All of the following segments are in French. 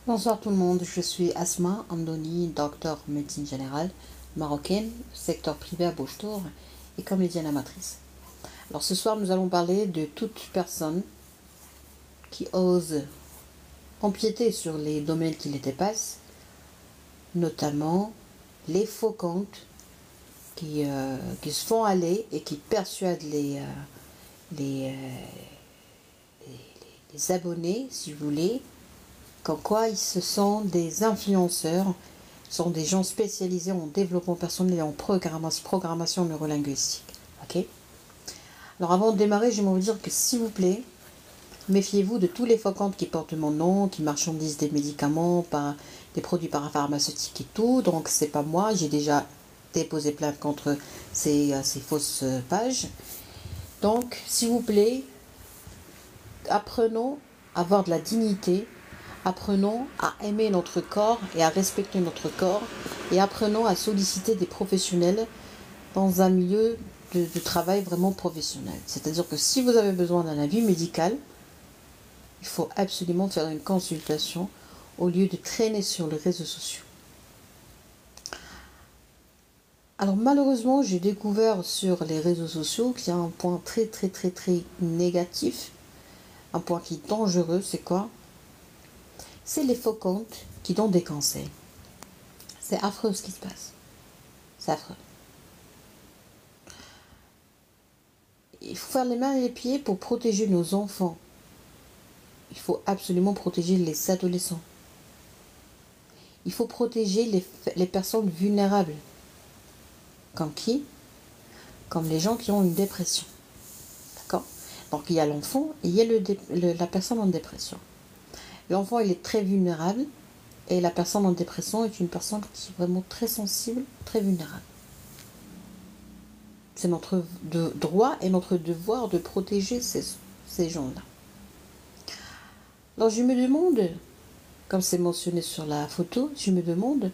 Bonsoir tout le monde, je suis Asma Amdoni, docteur médecine générale, marocaine, secteur privé à Bouche-Tour et comédienne amatrice. Alors ce soir nous allons parler de toute personne qui ose empiéter sur les domaines qui les dépassent, notamment les faux comptes qui se font aller et qui persuadent les, les abonnés, si vous voulez, comme quoi ils se sont des influenceurs, sont des gens spécialisés en développement personnel et en programmation neurolinguistique. Ok. Alors avant de démarrer, j'aimerais vous dire que s'il vous plaît, méfiez-vous de tous les faux comptes qui portent mon nom, qui marchandisent des médicaments, des produits parapharmaceutiques et tout. Donc c'est pas moi, j'ai déjà déposé plainte contre ces fausses pages. Donc s'il vous plaît, apprenons à avoir de la dignité. Apprenons à aimer notre corps et à respecter notre corps et apprenons à solliciter des professionnels dans un milieu de travail vraiment professionnel. C'est-à-dire que si vous avez besoin d'un avis médical, il faut absolument faire une consultation au lieu de traîner sur les réseaux sociaux. Alors malheureusement, j'ai découvert sur les réseaux sociaux qu'il y a un point très très très très négatif, un point qui est dangereux, c'est quoi? C'est les faux comptes qui donnent des conseils. C'est affreux ce qui se passe. C'est affreux. Il faut faire les mains et les pieds pour protéger nos enfants. Il faut absolument protéger les adolescents. Il faut protéger les personnes vulnérables. Comme qui? Comme les gens qui ont une dépression. D'accord? Donc il y a l'enfant et il y a la personne en dépression. L'enfant, il est très vulnérable et la personne en dépression est une personne qui est vraiment très sensible, très vulnérable. C'est notre droit et notre devoir de protéger ces gens-là. Alors je me demande, comme c'est mentionné sur la photo, je me demande,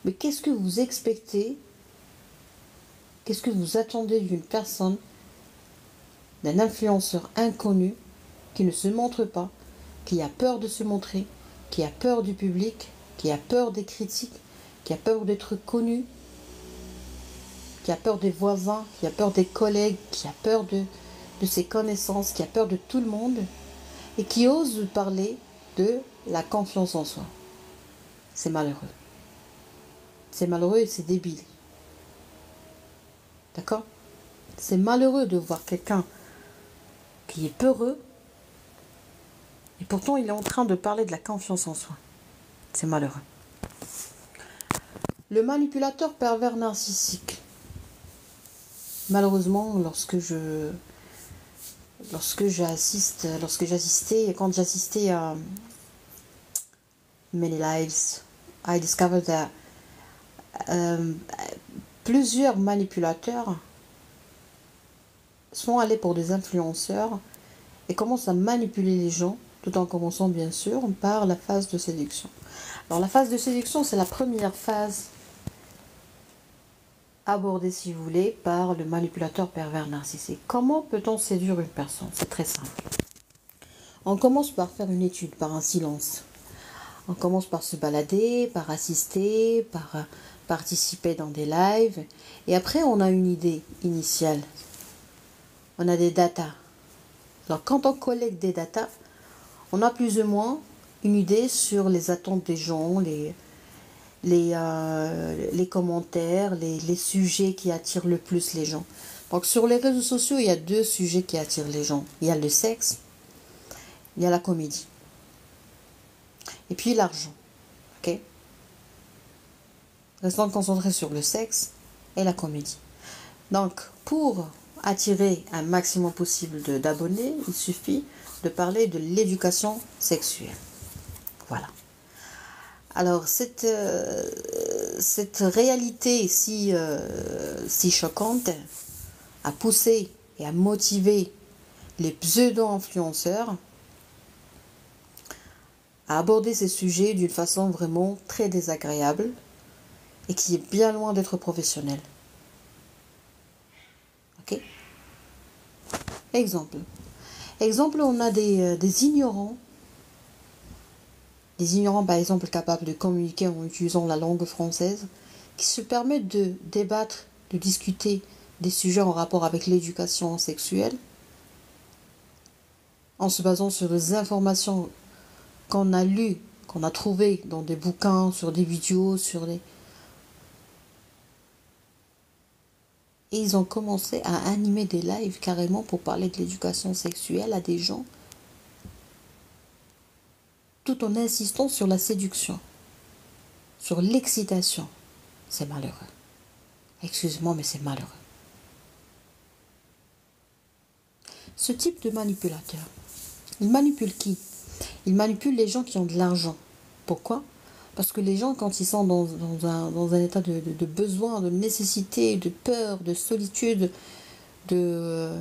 mais qu'est-ce que vous expectez, qu'est-ce que vous attendez d'une personne, d'un influenceur inconnu, qui ne se montre pas, qui a peur de se montrer, qui a peur du public, qui a peur des critiques, qui a peur d'être connu, qui a peur des voisins, qui a peur des collègues, qui a peur de ses connaissances, qui a peur de tout le monde, et qui ose parler de la confiance en soi. C'est malheureux. C'est malheureux et c'est débile. D'accord? C'est malheureux de voir quelqu'un qui est peureux et pourtant il est en train de parler de la confiance en soi. C'est malheureux. Le manipulateur pervers narcissique. Malheureusement, quand j'assistais à Many Lives, I discovered that plusieurs manipulateurs sont allés pour des influenceurs et commencent à manipuler les gens, tout en commençant bien sûr par la phase de séduction. Alors la phase de séduction, c'est la première phase abordée, si vous voulez, par le manipulateur pervers narcissique. Comment peut-on séduire une personne? C'est très simple. On commence par faire une étude, par un silence. On commence par se balader, par assister, par participer dans des lives. Et après, on a une idée initiale. On a des datas. Alors, quand on collecte des datas, on a plus ou moins une idée sur les attentes des gens, les commentaires, les sujets qui attirent le plus les gens. Donc, sur les réseaux sociaux, il y a deux sujets qui attirent les gens. Il y a le sexe, il y a la comédie. Et puis l'argent. Ok? Restons concentrés sur le sexe et la comédie. Donc, pour attirer un maximum possible d'abonnés, il suffit de parler de l'éducation sexuelle. Voilà. Alors, cette réalité si choquante a poussé et a motivé les pseudo-influenceurs à aborder ces sujets d'une façon vraiment très désagréable et qui est bien loin d'être professionnelle. Ok? Exemple. Exemple, on a des ignorants Des ignorants, par exemple, capables de communiquer en utilisant la langue française, qui se permettent de débattre, de discuter des sujets en rapport avec l'éducation sexuelle, en se basant sur des informations qu'on a lues, qu'on a trouvées dans des bouquins, sur des vidéos, Et ils ont commencé à animer des lives carrément pour parler de l'éducation sexuelle à des gens, tout en insistant sur la séduction, sur l'excitation. C'est malheureux. Excuse-moi, mais c'est malheureux. Ce type de manipulateur, il manipule qui? Il manipule les gens qui ont de l'argent. Pourquoi? Parce que les gens, quand ils sont dans un état de besoin, de nécessité, de peur, de solitude, de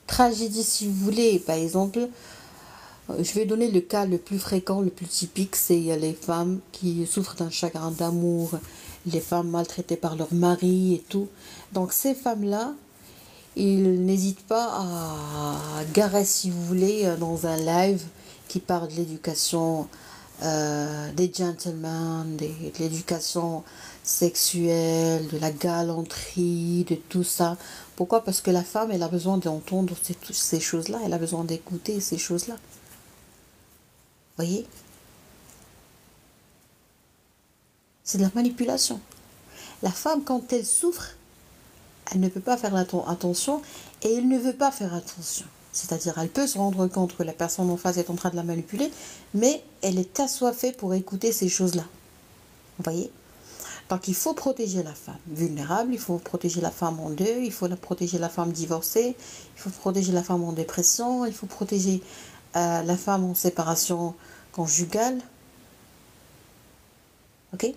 tragédie, si vous voulez, par exemple, je vais donner le cas le plus fréquent, le plus typique, c'est les femmes qui souffrent d'un chagrin d'amour, les femmes maltraitées par leur mari et tout. Donc ces femmes-là, ils n'hésitent pas à garer, si vous voulez, dans un live qui parle de l'éducation des gentlemen, de l'éducation sexuelle, de la galanterie, de tout ça. Pourquoi? Parce que la femme, elle a besoin d'entendre ces choses-là, elle a besoin d'écouter ces choses-là. Voyez? C'est de la manipulation. La femme, quand elle souffre, elle ne peut pas faire attention et elle ne veut pas faire attention. C'est-à-dire, elle peut se rendre compte que la personne en face est en train de la manipuler, mais elle est assoiffée pour écouter ces choses-là. Vous voyez? Donc, il faut protéger la femme vulnérable, il faut protéger la femme en deuil, il faut protéger la femme divorcée, il faut protéger la femme en dépression, il faut protéger la femme en séparation conjugale. Ok?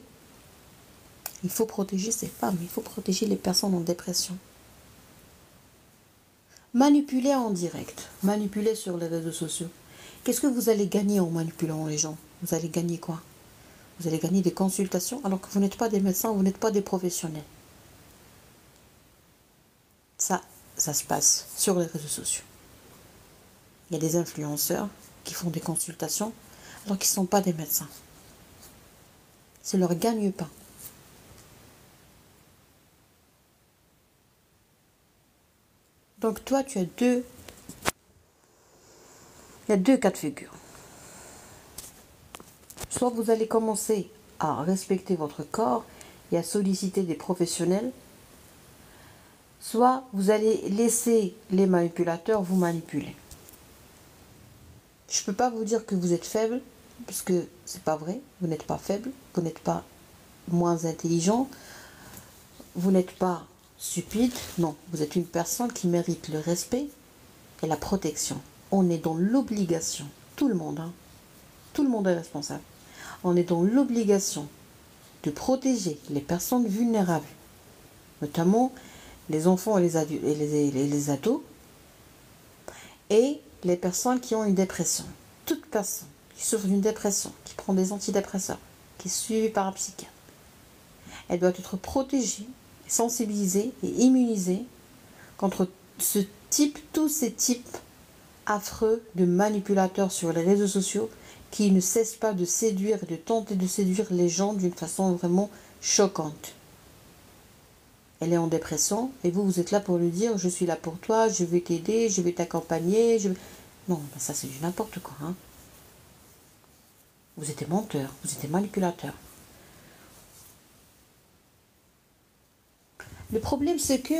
Il faut protéger ces femmes, il faut protéger les personnes en dépression. Manipuler en direct, manipuler sur les réseaux sociaux. Qu'est-ce que vous allez gagner en manipulant les gens? Vous allez gagner quoi? Vous allez gagner des consultations alors que vous n'êtes pas des médecins, vous n'êtes pas des professionnels. Ça se passe sur les réseaux sociaux. Il y a des influenceurs qui font des consultations alors qu'ils ne sont pas des médecins. C'est leur gagne-pain. Donc toi, il y a deux cas de figure. Soit vous allez commencer à respecter votre corps et à solliciter des professionnels, soit vous allez laisser les manipulateurs vous manipuler. Je ne peux pas vous dire que vous êtes faible, parce que c'est pas vrai. Vous n'êtes pas faible, vous n'êtes pas moins intelligent, vous n'êtes pas stupide. Non, vous êtes une personne qui mérite le respect et la protection. On est dans l'obligation, tout le monde, hein, tout le monde est responsable. On est dans l'obligation de protéger les personnes vulnérables, notamment les enfants et les adultes et les ados, et les personnes qui ont une dépression. Toute personne qui souffre d'une dépression, qui prend des antidépresseurs, qui est suivie par un psychiatre, elle doit être protégée, sensibilisée et immunisée contre tous ces types affreux de manipulateurs sur les réseaux sociaux qui ne cessent pas de séduire et de tenter de séduire les gens d'une façon vraiment choquante. Elle est en dépression et vous êtes là pour lui dire je suis là pour toi, je vais t'aider, je vais t'accompagner. Non, ça c'est du n'importe quoi. Hein. Vous êtes menteur, vous êtes manipulateur. Le problème c'est que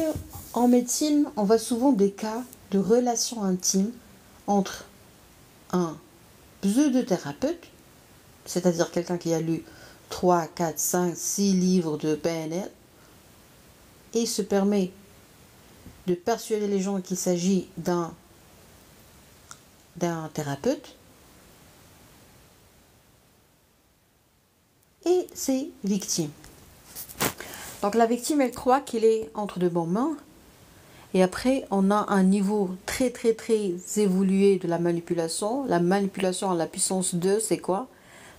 en médecine, on voit souvent des cas de relations intimes entre un pseudothérapeute, c'est-à-dire quelqu'un qui a lu 3, 4, 5, 6 livres de PNL, et se permet de persuader les gens qu'il s'agit d'un thérapeute, et ses victimes. Donc la victime, elle croit qu'il est entre de bonnes mains, et après on a un niveau très très très évolué de la manipulation. La manipulation à la puissance 2, c'est quoi?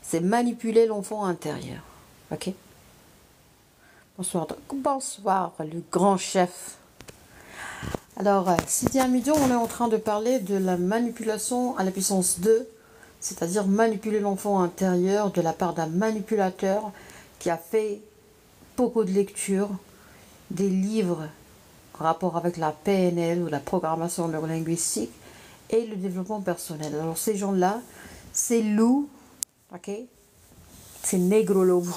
C'est manipuler l'enfant intérieur. Ok? Bonsoir, le grand chef. Alors, Sidi Amido, on est en train de parler de la manipulation à la puissance 2 c'est-à-dire manipuler l'enfant intérieur de la part d'un manipulateur qui a fait beaucoup de lectures, des livres en rapport avec la PNL ou la programmation neurolinguistique et le développement personnel. Alors ces gens-là, c'est loup, ok, c'est négro lobo,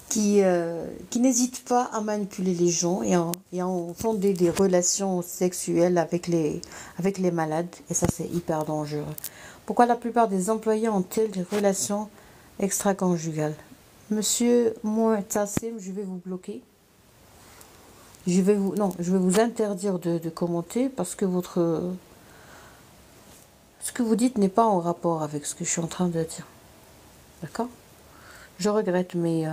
qui n'hésitent pas à manipuler les gens et à en fonder des relations sexuelles avec les malades. Et ça, c'est hyper dangereux. Pourquoi la plupart des employés ont-ils des relations extra-conjugales? Monsieur Moutassim, je vais vous bloquer. Je vais vous interdire de commenter parce que ce que vous dites n'est pas en rapport avec ce que je suis en train de dire. D'accord? Je regrette, mais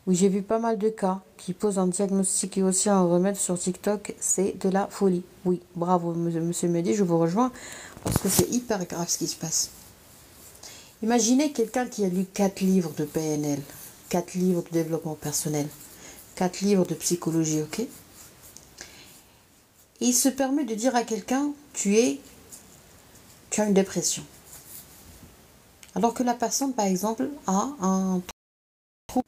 oui, j'ai vu pas mal de cas qui posent un diagnostic et aussi un remède sur TikTok. C'est de la folie. Oui, bravo, monsieur Mehdi, je vous rejoins parce que c'est hyper grave ce qui se passe. Imaginez quelqu'un qui a lu 4 livres de PNL, 4 livres de développement personnel, 4 livres de psychologie, ok? Et il se permet de dire à quelqu'un, tu as une dépression. Alors que la personne, par exemple, a un trouble.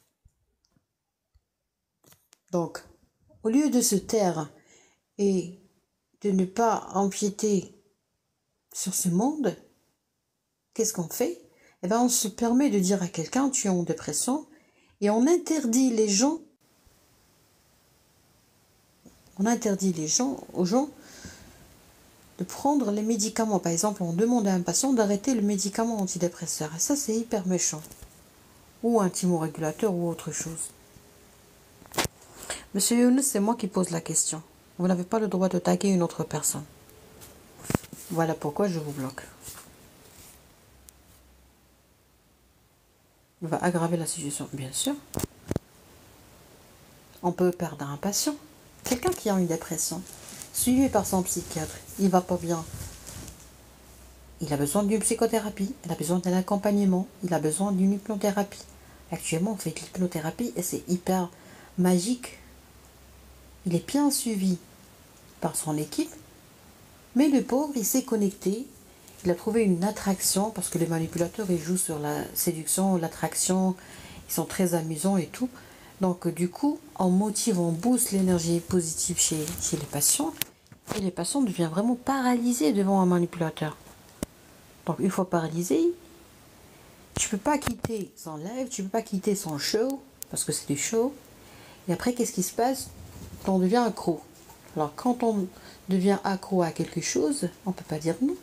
Donc, au lieu de se taire et de ne pas empiéter sur ce monde, qu'est-ce qu'on fait? Eh bien, on se permet de dire à quelqu'un, tu es en dépression, et on interdit aux gens de prendre les médicaments. Par exemple, on demande à un patient d'arrêter le médicament antidépresseur. Et ça, c'est hyper méchant. Ou un thymorégulateur ou autre chose. Monsieur Younes, c'est moi qui pose la question. Vous n'avez pas le droit de taguer une autre personne. Voilà pourquoi je vous bloque. On va aggraver la situation, bien sûr. On peut perdre un patient. Quelqu'un qui a une dépression, suivi par son psychiatre, il va pas bien. Il a besoin d'une psychothérapie, il a besoin d'un accompagnement, il a besoin d'une hypnothérapie. Actuellement, on fait de l'hypnothérapie et c'est hyper magique. Il est bien suivi par son équipe, mais le pauvre, il s'est connecté, il a trouvé une attraction, parce que les manipulateurs, ils jouent sur la séduction, l'attraction, ils sont très amusants et tout. Donc du coup, on motive, on booste l'énergie positive chez les patients, et les patients deviennent vraiment paralysés devant un manipulateur. Donc une fois paralysé, tu peux pas quitter son live, tu peux pas quitter son show, parce que c'est du show. Et après, qu'est-ce qui se passe? On devient accro. Alors quand on devient accro à quelque chose, on peut pas dire non.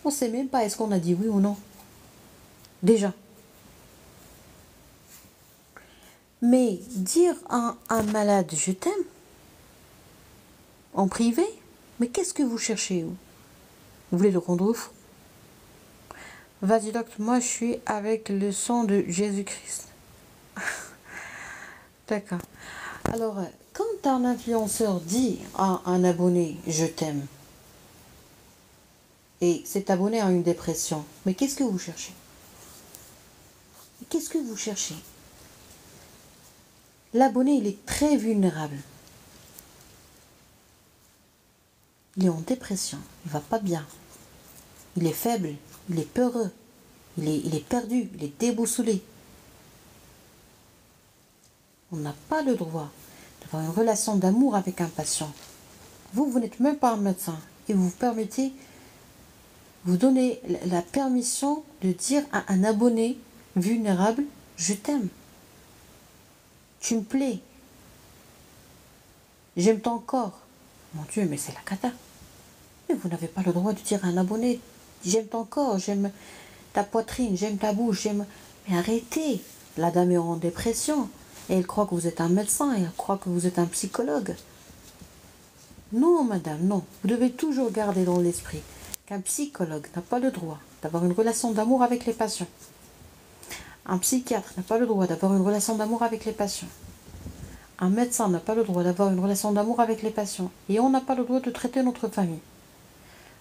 On sait même pas est-ce qu'on a dit oui ou non. Déjà. Mais dire à un malade je t'aime en privé, mais qu'est-ce que vous cherchez? Vous voulez le rendre fou? Vas-y docteur, moi je suis avec le sang de Jésus-Christ. D'accord. Alors, quand un influenceur dit à un abonné je t'aime, et cet abonné a une dépression, mais qu'est-ce que vous cherchez? Qu'est-ce que vous cherchez? L'abonné, il est très vulnérable. Il est en dépression, il va pas bien. Il est faible, il est peureux, il est perdu, il est déboussolé. On n'a pas le droit d'avoir une relation d'amour avec un patient. Vous n'êtes même pas un médecin et vous permettez, vous donnez la permission de dire à un abonné vulnérable, je t'aime. Tu me plais. J'aime ton corps. Mon Dieu, mais c'est la cata. Mais vous n'avez pas le droit de dire à un abonné, j'aime ton corps, j'aime ta poitrine, j'aime ta bouche, j'aime... Mais arrêtez. La dame est en dépression. Et elle croit que vous êtes un médecin, et elle croit que vous êtes un psychologue. Non, madame, non. Vous devez toujours garder dans l'esprit qu'un psychologue n'a pas le droit d'avoir une relation d'amour avec les patients. Un psychiatre n'a pas le droit d'avoir une relation d'amour avec les patients. Un médecin n'a pas le droit d'avoir une relation d'amour avec les patients. Et on n'a pas le droit de traiter notre famille.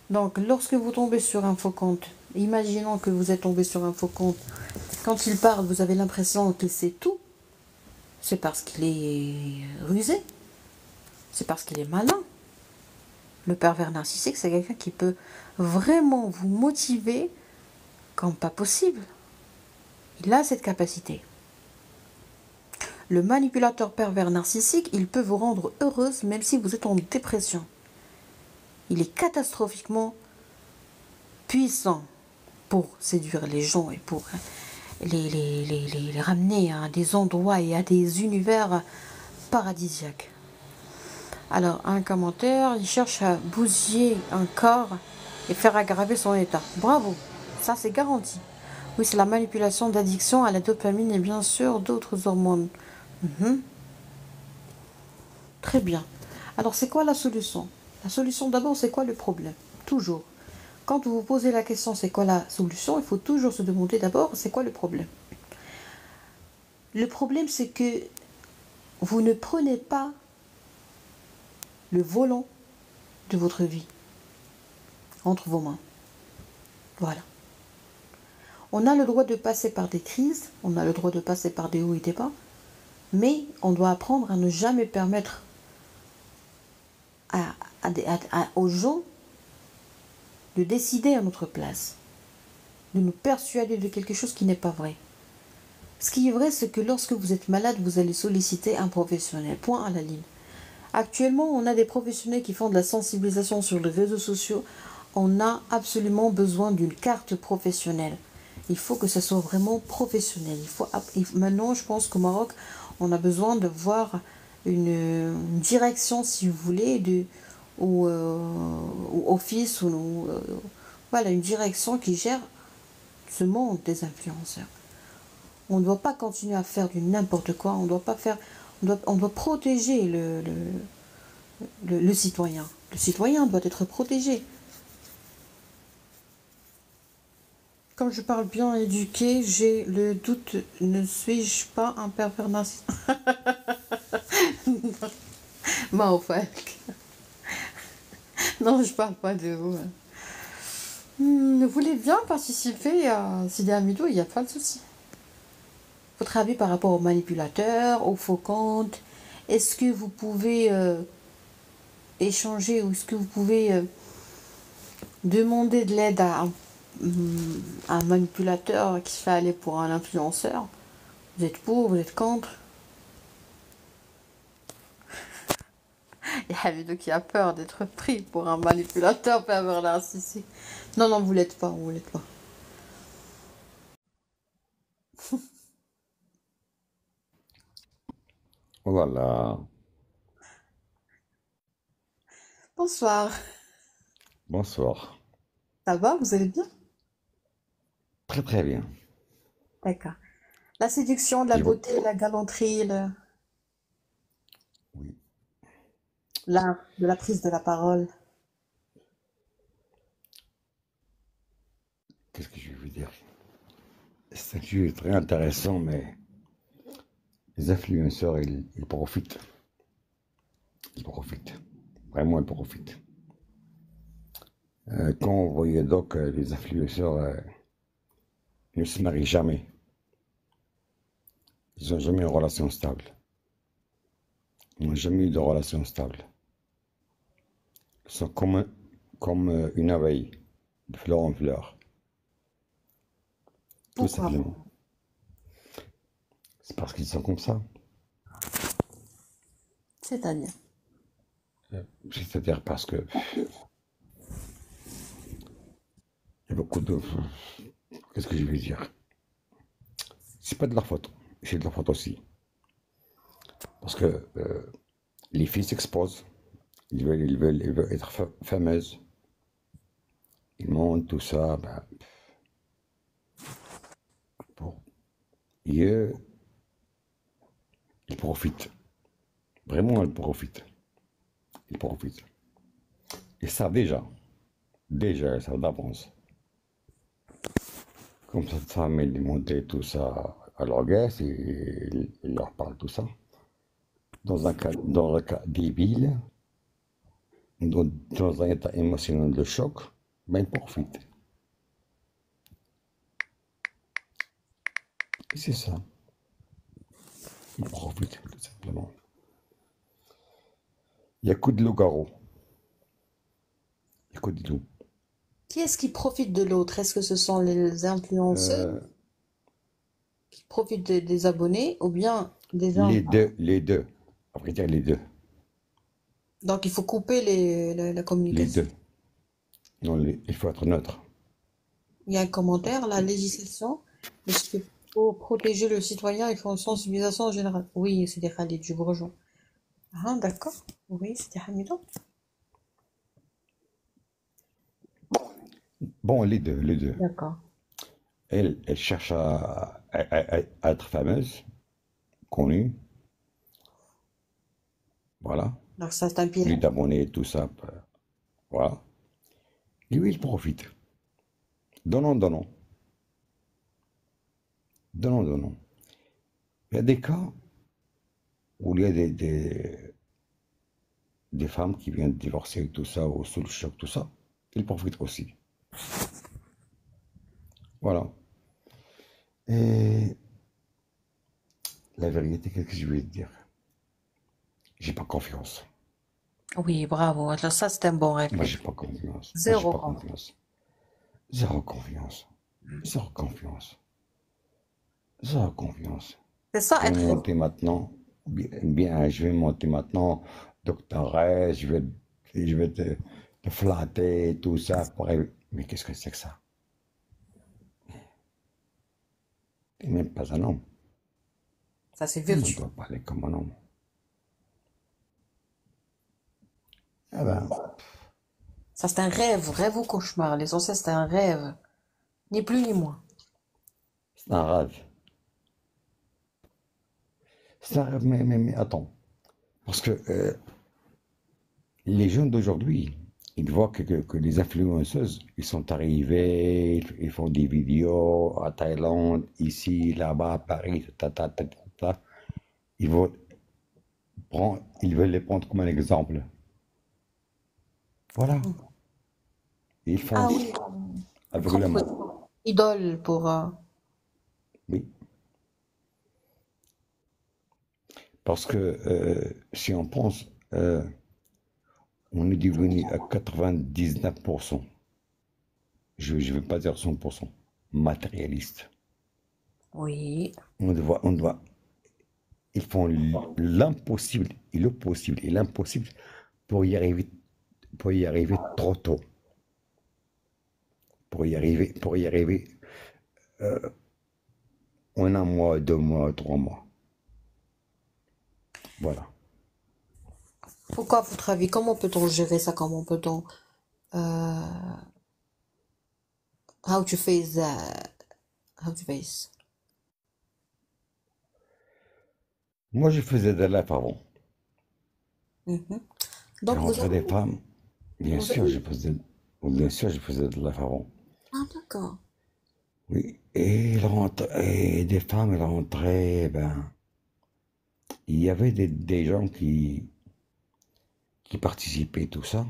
Donc, lorsque vous tombez sur un faux compte, imaginons que vous êtes tombé sur un faux compte, quand il parle, vous avez l'impression qu'il sait tout. C'est parce qu'il est rusé. C'est parce qu'il est malin. Le pervers narcissique, c'est quelqu'un qui peut vraiment vous motiver comme pas possible. Il a cette capacité. Le manipulateur pervers narcissique, il peut vous rendre heureuse même si vous êtes en dépression. Il est catastrophiquement puissant pour séduire les gens et pour les ramener à des endroits et à des univers paradisiaques. Alors, un commentaire, il cherche à bousiller un corps et faire aggraver son état. Bravo, ça c'est garanti. Oui, c'est la manipulation d'addiction à la dopamine et bien sûr d'autres hormones. Très bien. Alors, c'est quoi la solution? La solution, d'abord, c'est quoi le problème? Toujours. Quand vous vous posez la question, c'est quoi la solution? Il faut toujours se demander d'abord, c'est quoi le problème? Le problème, c'est que vous ne prenez pas le volant de votre vie entre vos mains. Voilà. On a le droit de passer par des crises, on a le droit de passer par des hauts et des bas, mais on doit apprendre à ne jamais permettre aux gens de décider à notre place, de nous persuader de quelque chose qui n'est pas vrai. Ce qui est vrai, c'est que lorsque vous êtes malade, vous allez solliciter un professionnel. Point à la ligne. Actuellement, on a des professionnels qui font de la sensibilisation sur les réseaux sociaux. On a absolument besoin d'une carte professionnelle. Il faut que ça soit vraiment professionnel. Maintenant, je pense qu'au Maroc, on a besoin de voir une direction, si vous voulez, ou office, voilà, une direction qui gère ce monde des influenceurs. On ne doit pas continuer à faire du n'importe quoi. On doit protéger le citoyen. Le citoyen doit être protégé. Comme je parle bien éduqué, j'ai le doute, ne suis-je pas un pervers narcissique? Bon, non, je parle pas de vous. Vous voulez bien participer à Sidi Amidou, il n'y a pas de souci. Votre avis par rapport aux manipulateurs, aux faux comptes, est-ce que vous pouvez échanger ou est-ce que vous pouvez demander de l'aide à un manipulateur qui se fait aller pour un influenceur? Vous êtes pour, vous êtes contre? Il y a Hamidou qui a peur d'être pris pour un manipulateur pervers narcissique. Non, non, vous l'êtes pas, vous l'êtes pas. Voilà, Bonsoir. bonsoir. Ça va, vous allez bien? Très très bien. D'accord. La séduction, la Je vois- beauté, la galanterie, Oui. l'art de la prise de la parole. Qu'est-ce que je vais vous dire? C'est un sujet très intéressant, mais les influenceurs, ils profitent. Ils profitent. Vraiment, ils profitent. Quand on voyait donc les influenceurs ne se marient jamais. Ils n'ont jamais eu une relation stable. Ils n'ont jamais eu de relation stable. Ils sont comme une abeille, de fleur en fleur, tout Pourquoi? simplement. C'est parce qu'ils sont comme ça. C'est-à-dire. C'est-à-dire parce que il y a beaucoup de... Qu'est-ce que je vais dire? C'est pas de leur faute. C'est de leur faute aussi. Parce que les filles s'exposent. Ils veulent être fameuses. Ils montent tout ça. Ben, bon. Et eux, ils profitent. Vraiment, ils profitent. Ils profitent. Ils savent déjà. Déjà, ils savent d'avance. Comme cette femme, elle est montée tout ça à leur guest, et ils leur parlent tout ça. Dans un cas débile, dans un état émotionnel de choc, ben ils profitent. Et c'est ça. Ils profitent, tout simplement. Il y a coup de loup-garou. que du tout. Qui est-ce qui profite de l'autre? Est-ce que ce sont les influenceurs Euh, qui profitent des abonnés ou bien des gens? les deux, les deux. À vrai dire, les deux. Donc il faut couper la Les communication. deux. Non, il faut être neutre. Il y a un commentaire, la législation, mais pour protéger le citoyen, il faut une sensibilisation générale. Oui, c'est des Khalid, je vous rejoins. Ah, d'accord. Oui, c'était Hamidou. Bon, les deux, les deux. D'accord. Elle cherche à être fameuse, connue, voilà. Donc ça, c'est un piège. Plus d'abonnés, tout ça, voilà. Et lui, il profite. Donnons, donnons. Donnons, donnons. Il y a des cas où il y a des femmes qui viennent de divorcer, tout ça, ou sous le choc, tout ça. Ils profitent aussi. Voilà. Et la vérité, qu'est-ce que je vais te dire? J'ai pas confiance. Oui, bravo. Alors ça, c'est un bon Moi, réflexe. j'ai pas confiance. Moi, j'ai Zéro pas confiance. confiance. Zéro confiance. Zéro confiance. Zéro confiance. C'est ça, Je vais être. monter maintenant. Bien, je vais monter maintenant. Doctorat, je vais te flatter, tout ça. Mais qu'est-ce que c'est que ça? T'es même pas un homme. Ça, c'est On vertu. doit parler comme un homme. Ah ben, Ça, c'est un rêve. Rêve ou cauchemar. L'essentiel, c'est un rêve. Ni plus ni moins. c'est un rêve. C'est un rêve, mais attends. Parce que les jeunes d'aujourd'hui, ils voient que les influenceuses, ils sont arrivés, ils font des vidéos à Thaïlande, ici, là-bas, à Paris, ta. Ils vont ils veulent les prendre comme un exemple. Voilà. Et ils Ah foncent oui. aveuglément. Propre idole pour. Oui. Parce que si on pense, on est devenu à 99%, je ne vais pas dire 100%, matérialiste. Oui. On doit, ils font l'impossible et le possible et l'impossible pour y arriver trop tôt, pour y arriver en un mois, 2 mois, 3 mois. Voilà. Pourquoi, à votre avis, comment peut-on gérer ça? Comment peut-on. euh, how to face that? How to face? Moi, je faisais de la avant. Mhm. Et Donc, vous entre avez. des femmes, bien Vous sûr, avez. je faisais de la avant. Ah, d'accord. Oui, et des femmes, elles rentraient, ben, il y avait des gens qui participaient, tout ça.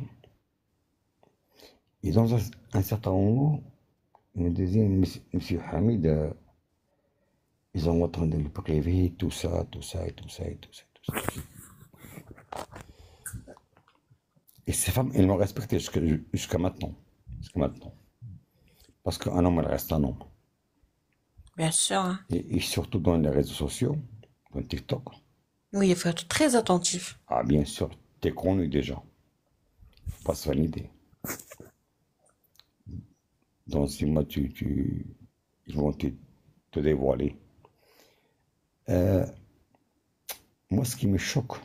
Et dans un certain moment, ils me disaient, Monsieur Hamid, ils sont en train de le priver, tout ça, tout ça, et tout ça, et tout ça, et tout ça. Et ces femmes, elles m'ont respecté jusqu'à maintenant. Jusqu'à maintenant. Parce qu'un homme, elle reste un homme. Bien sûr, hein. Et surtout dans les réseaux sociaux, dans TikTok. Oui, il faut être très attentif. Ah, bien sûr, t'es connu déjà. Faut pas se faire une idée. Dans 6 mois, ils vont te dévoiler. Moi, ce qui me choque,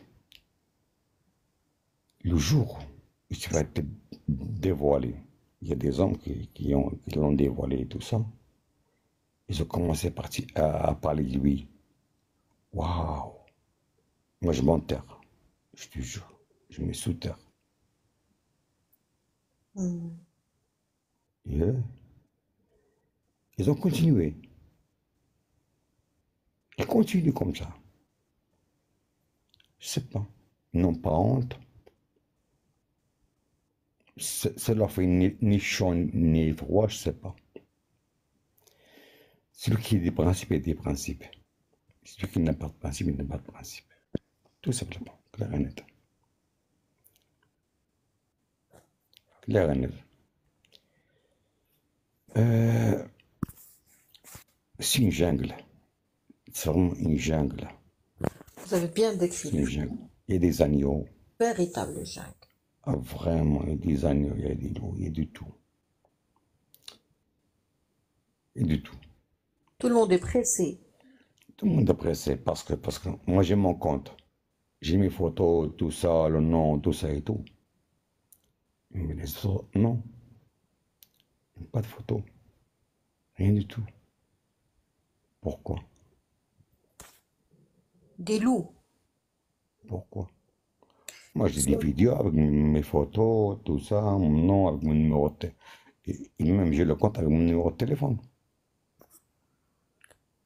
le jour où tu vas être dévoilé, il y a des hommes qui l'ont dévoilé et tout ça. Ils ont commencé à parler de lui. Waouh! Moi, je m'enterre. Je te jure. Je me sous terre. Hmm. Et ils ont continué. Ils continuent comme ça. Je sais pas. Ils n'ont pas honte. Ça leur fait ni chaud ni froid, je sais pas. Celui qui a des principes a des principes. Celui qui n'a pas de principe, il n'a pas de principe. Tout simplement. Clair et net. clair et net. Euh, c'est une jungle. C'est vraiment une jungle. Vous avez bien décrit C'est le une jungle. Il y a des agneaux. véritable jungle. Ah, vraiment, il y a des agneaux, il y a des loups, il y a du tout. Il y a du tout. Tout le monde est pressé. Tout le monde est pressé parce que moi j'ai mon compte. J'ai mes photos, tout ça, le nom, tout ça et tout. Mais les autres, non, pas de photos. Rien du tout. Pourquoi? Des loups. Pourquoi? Moi j'ai des vidéos avec mes photos, tout ça, mon nom, avec mon numéro de téléphone. Et même j'ai le compte avec mon numéro de téléphone.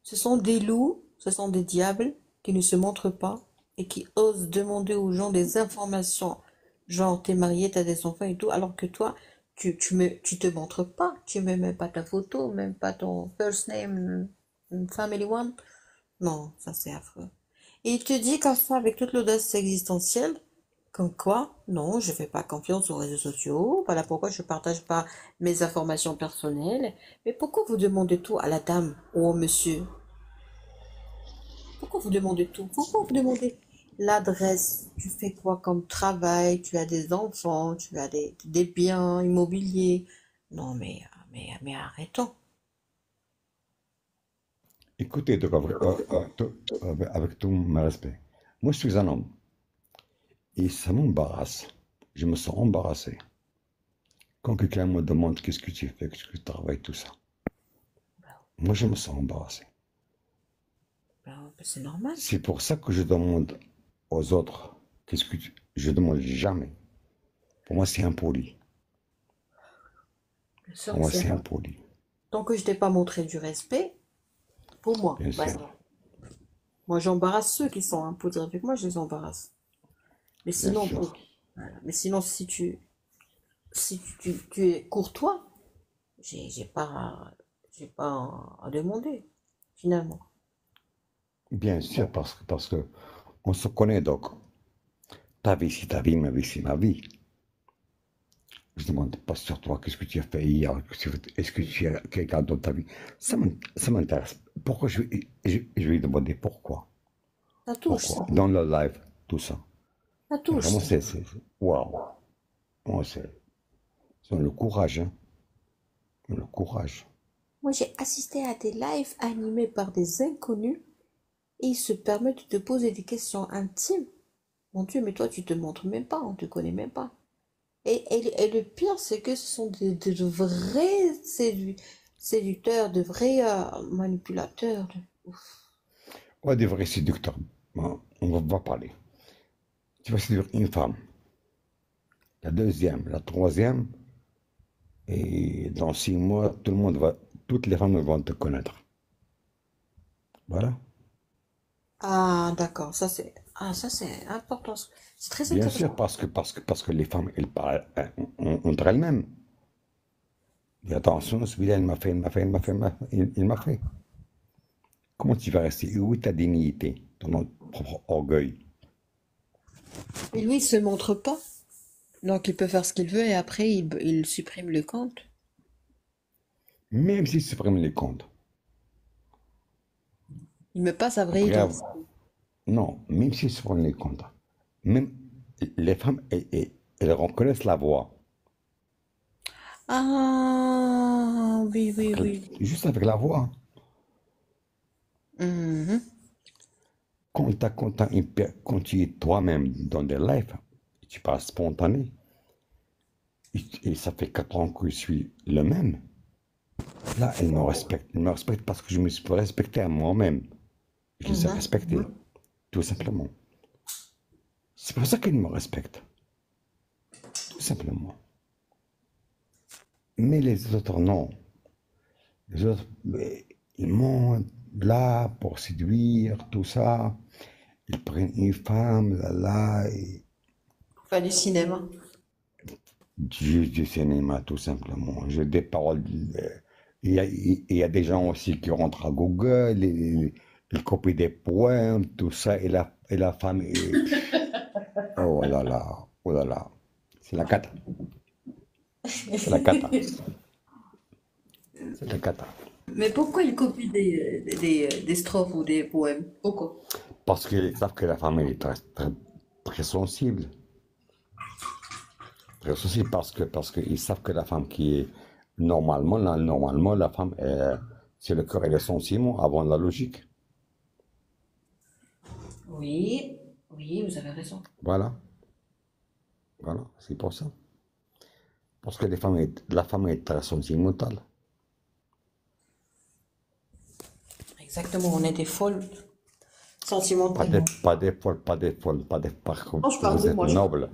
Ce sont des loups, ce sont des diables qui ne se montrent pas et qui osent demander aux gens des informations. Genre, t'es marié, t'as des enfants et tout, alors que toi, tu te montres pas. Tu mets même pas ta photo, même pas ton first name, family one. Non, ça c'est affreux. Et il te dit comme ça, avec toute l'audace existentielle, comme quoi, non, je fais pas confiance aux réseaux sociaux, voilà pourquoi je partage pas mes informations personnelles. Mais pourquoi vous demandez tout à la dame ou au monsieur? Pourquoi vous demandez tout? Pourquoi vous demandez l'adresse? Tu fais quoi comme travail? Tu as des enfants? Tu as des biens immobiliers? Non, mais arrêtons. Écoutez, donc, avec tout mon respect, moi je suis un homme et ça m'embarrasse. Je me sens embarrassé. Quand quelqu'un me demande qu'est-ce que tu fais, qu'est-ce que tu travailles, tout ça. Moi je me sens embarrassé. C'est normal. C'est pour ça que je demande aux autres qu'est-ce que tu... Je demande jamais. Pour moi c'est impoli. Bien sûr Pour que moi c'est c'est normal. impoli. Tant que je t'ai pas montré du respect, pour moi, Bien bah, sûr. moi j'embarrasse ceux qui sont imposés avec moi, je les embarrasse. Mais Bien sinon, sûr. voilà. Mais sinon, si tu es courtois, j'ai pas à demander, finalement. Bien sûr, parce que on se connaît donc. Ta vie c'est ta vie, ma vie c'est ma vie. Je ne demande pas sur toi qu'est-ce que tu as fait hier, est-ce que tu as quelqu'un dans ta vie. Ça m'intéresse. Pourquoi je vais lui demander pourquoi? Ça touche, Pourquoi? ça. Dans le live, tout ça. Ça Et touche, vraiment, ça. waouh. Moi, c'est le courage, hein. Le courage. Moi, j'ai assisté à des lives animés par des inconnus et ils se permettent de te poser des questions intimes. Mon Dieu, mais toi, tu te montres même pas, on te connaît même pas. Et le pire, c'est que ce sont de vrais séducteurs, de vrais manipulateurs. Ouais, des vrais séducteurs. Bon, on va parler. Tu vas séduire une femme, la deuxième, la troisième, et dans 6 mois, toutes les femmes vont te connaître. Voilà. Ah, d'accord, ça c'est important. C'est très Bien sûr, intéressant. parce que les femmes, elles parlent entre elles-mêmes. Et attention, celui-là, il m'a fait, il m'a fait, il m'a fait, il m'a fait. Comment tu vas rester? Où est ta dignité, ton propre orgueil? Et lui, il se montre pas. Donc, il peut faire ce qu'il veut et après, il supprime le compte. Même si tu supprimes les comptes. Il met pas sa vraie Après, identité. non, même si tu supprimes les comptes, même les femmes, elles reconnaissent la voix. Ah, oui, oui, oui. Juste avec la voix. Mhm. Quand tu es toi-même dans des lives, tu parles spontané, et ça fait 4 ans que je suis le même. Là, elle me respecte. Elle me respecte parce que je me suis respecté à moi-même. Je les ai Mhm. respectés, tout simplement. C'est pour ça qu'elle me respecte, tout simplement. Mais les autres, non. Les autres, ils montent là pour séduire, tout ça. Ils prennent une femme, là, et Pas du cinéma. juste du cinéma, tout simplement. J'ai des paroles. Il y a des gens aussi qui rentrent à Google, ils copient des poèmes, tout ça, et la femme est. Oh là là, oh là là. C'est la cata. C'est la cata. C'est la cata. Mais pourquoi il copie des strophes ou des poèmes? Pourquoi? Parce qu'ils savent que la femme elle est très sensible. Très sensible parce qu'ils savent que la femme qui est normalement la femme, c'est le cœur et le sentiment avant la logique. Oui, oui, vous avez raison. Voilà, voilà, c'est pour ça. Parce que la femme est très sentimentale. Exactement, on est des folles Pas des, sentimentalement. pas des folles, pas des folles, pas des, Non, je parle vous de êtes moi, je parle. noble.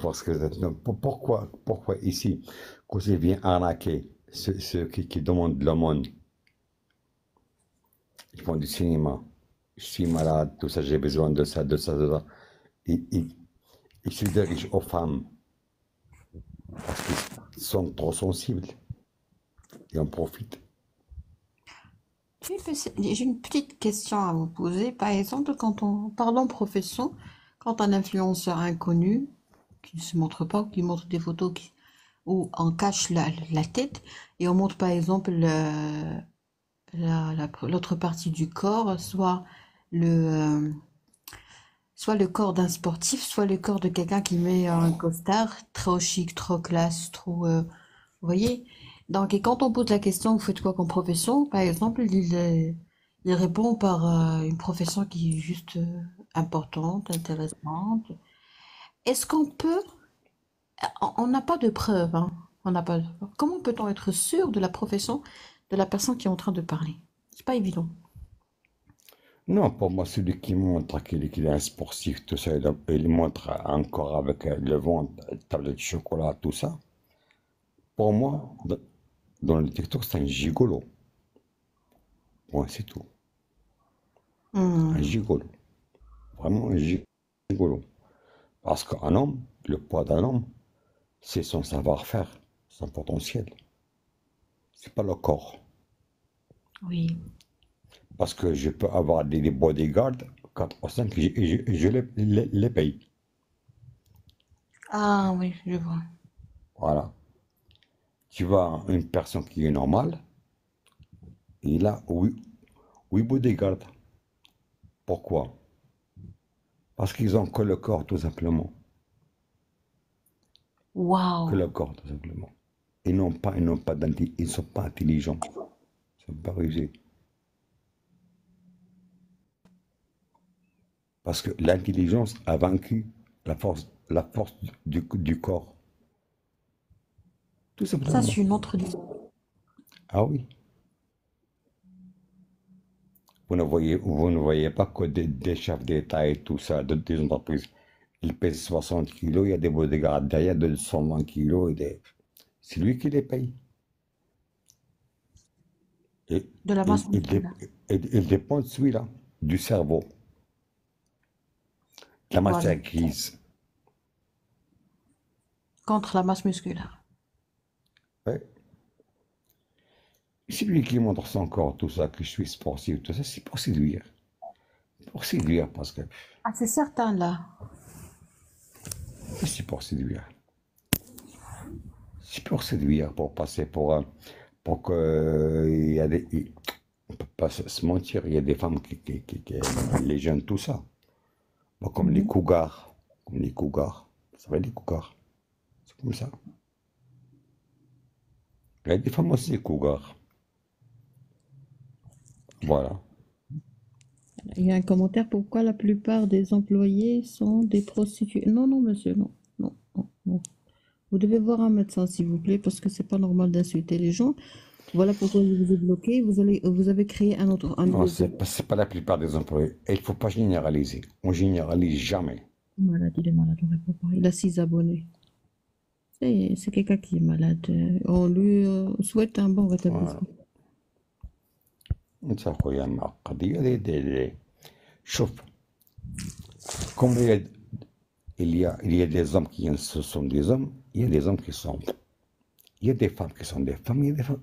Parce que vous êtes noble. Pourquoi ici, quand je viens arnaquer ceux qui demandent le monde, ils font du cinéma, je suis malade, tout ça, j'ai besoin de ça, de ça, de ça. Ils, ils se dirigent aux femmes parce qu'ils sont trop sensibles et en profitent. J'ai une petite question à vous poser. Par exemple, quand on parle en profession, quand un influenceur inconnu qui ne se montre pas, qui montre des photos où on cache la tête et on montre par exemple l'autre partie du corps, le, soit le corps d'un sportif, soit le corps de quelqu'un qui met un costard trop chic, trop classe, trop, vous voyez? Donc, et quand on pose la question, vous faites quoi comme profession? Par exemple, il répond par une profession qui est juste importante, intéressante. Est-ce qu'on peut, on n'a pas de preuves, hein. On n'a pas de- Comment peut-on être sûr de la profession de la personne qui est en train de parler? C'est pas évident. Non, pour moi, celui qui montre qu'il est un sportif, tout ça, il montre encore avec le ventre, tablette de chocolat, tout ça. Pour moi, dans le TikTok, c'est un gigolo. Ouais, c'est tout. Un Hmm. gigolo. Vraiment un gigolo. Parce qu'un homme, le poids d'un homme, c'est son savoir-faire, son potentiel. C'est pas le corps. Oui. Parce que je peux avoir des bodyguards, 4 ou 5, et je les paye. Ah oui, je vois. Voilà. Tu vois, une personne qui est normale, il a oui bodyguards. Pourquoi? Parce qu'ils ont que le corps, tout simplement. Que Waouh. le corps, tout simplement. Ils ne sont pas intelligents. Ils ne sont pas rusés. Parce que l'intelligence a vaincu la force du corps. Tout Ça, simplement. c'est une autre. Ah oui. Vous ne voyez pas que des chefs d'État et tout ça, des entreprises, ils pèsent 60 kilos, il y a des bodyguards derrière de 120 kilos, c'est lui qui les paye. Et De la il, masse il, dé- musculaire. il dépend de celui-là, du cerveau, de la Voilà. matière grise. Contre la masse musculaire. Ouais. C'est lui qui montre son corps, tout ça, que je suis sportif, tout ça, c'est pour séduire. Pour séduire, parce que Ah, c'est certain, là. c'est pour séduire. C'est pour séduire, pour passer pour que il y a on peut pas se mentir, il y a des femmes qui aiment les jeunes, tout ça. Bon, comme les Mhm. cougars. Comme les cougars. Ça va les cougars. C'est comme ça. Il y a des femmes aussi, les cougars. Voilà. Il y a un commentaire, pourquoi la plupart des employés sont des prostituées? Non, non, monsieur, non, non, non, non. Vous devez voir un médecin, s'il vous plaît, parce que c'est pas normal d'insulter les gens. Voilà pourquoi je vous ai bloqué. Vous avez créé un Non, nouveau c'est pas la plupart des employés. Et il ne faut pas généraliser. On généralise jamais. malade. Il est malade, on répond pas. Il a 6 abonnés. C'est quelqu'un qui est malade. On lui souhaite un bon Voilà. rétablissement. انت اخويا معقد شوف comme il y a des hommes qui ce sont des hommes, il y a des hommes qui sont, il y a des femmes qui sont des femmes, il y a des femmes,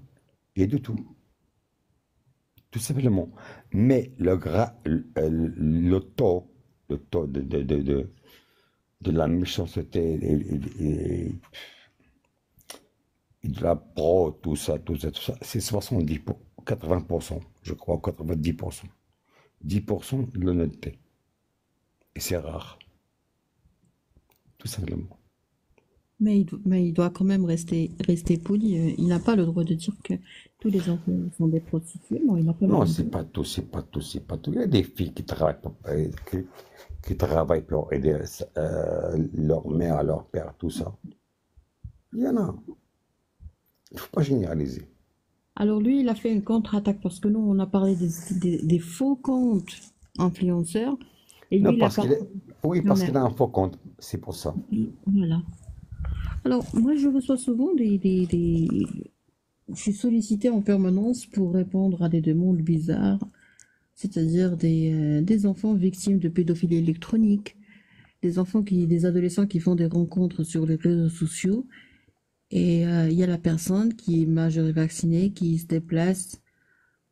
il y a de tout simplement. Mais le taux de la méchanceté, et de la pro, tout ça, c'est 70 80%, je crois, 90%. 10% de l'honnêteté. Et c'est rare, tout simplement. Mais il doit quand même rester poli. Il n'a pas le droit de dire que tous les enfants sont des prostituées. Non, il n'a pas le Non, droit de c'est dire. pas tout, c'est pas tout, c'est pas tout. Il y a des filles qui travaillent pour aider leur mère, leur père, tout ça. Il y en a. Il ne faut pas généraliser. Alors lui, il a fait une contre-attaque parce que nous, on a parlé des faux comptes influenceurs. Et Non, lui, il a parce qu'il parlé. est, oui, Non, parce mais qu'il a un faux compte, c'est pour ça. voilà. Alors, moi, je reçois souvent je suis sollicitée en permanence pour répondre à des demandes bizarres, c'est-à-dire des enfants victimes de pédophilie électronique, des adolescents qui font des rencontres sur les réseaux sociaux. Et il y a la personne qui est majeure et vaccinée qui se déplace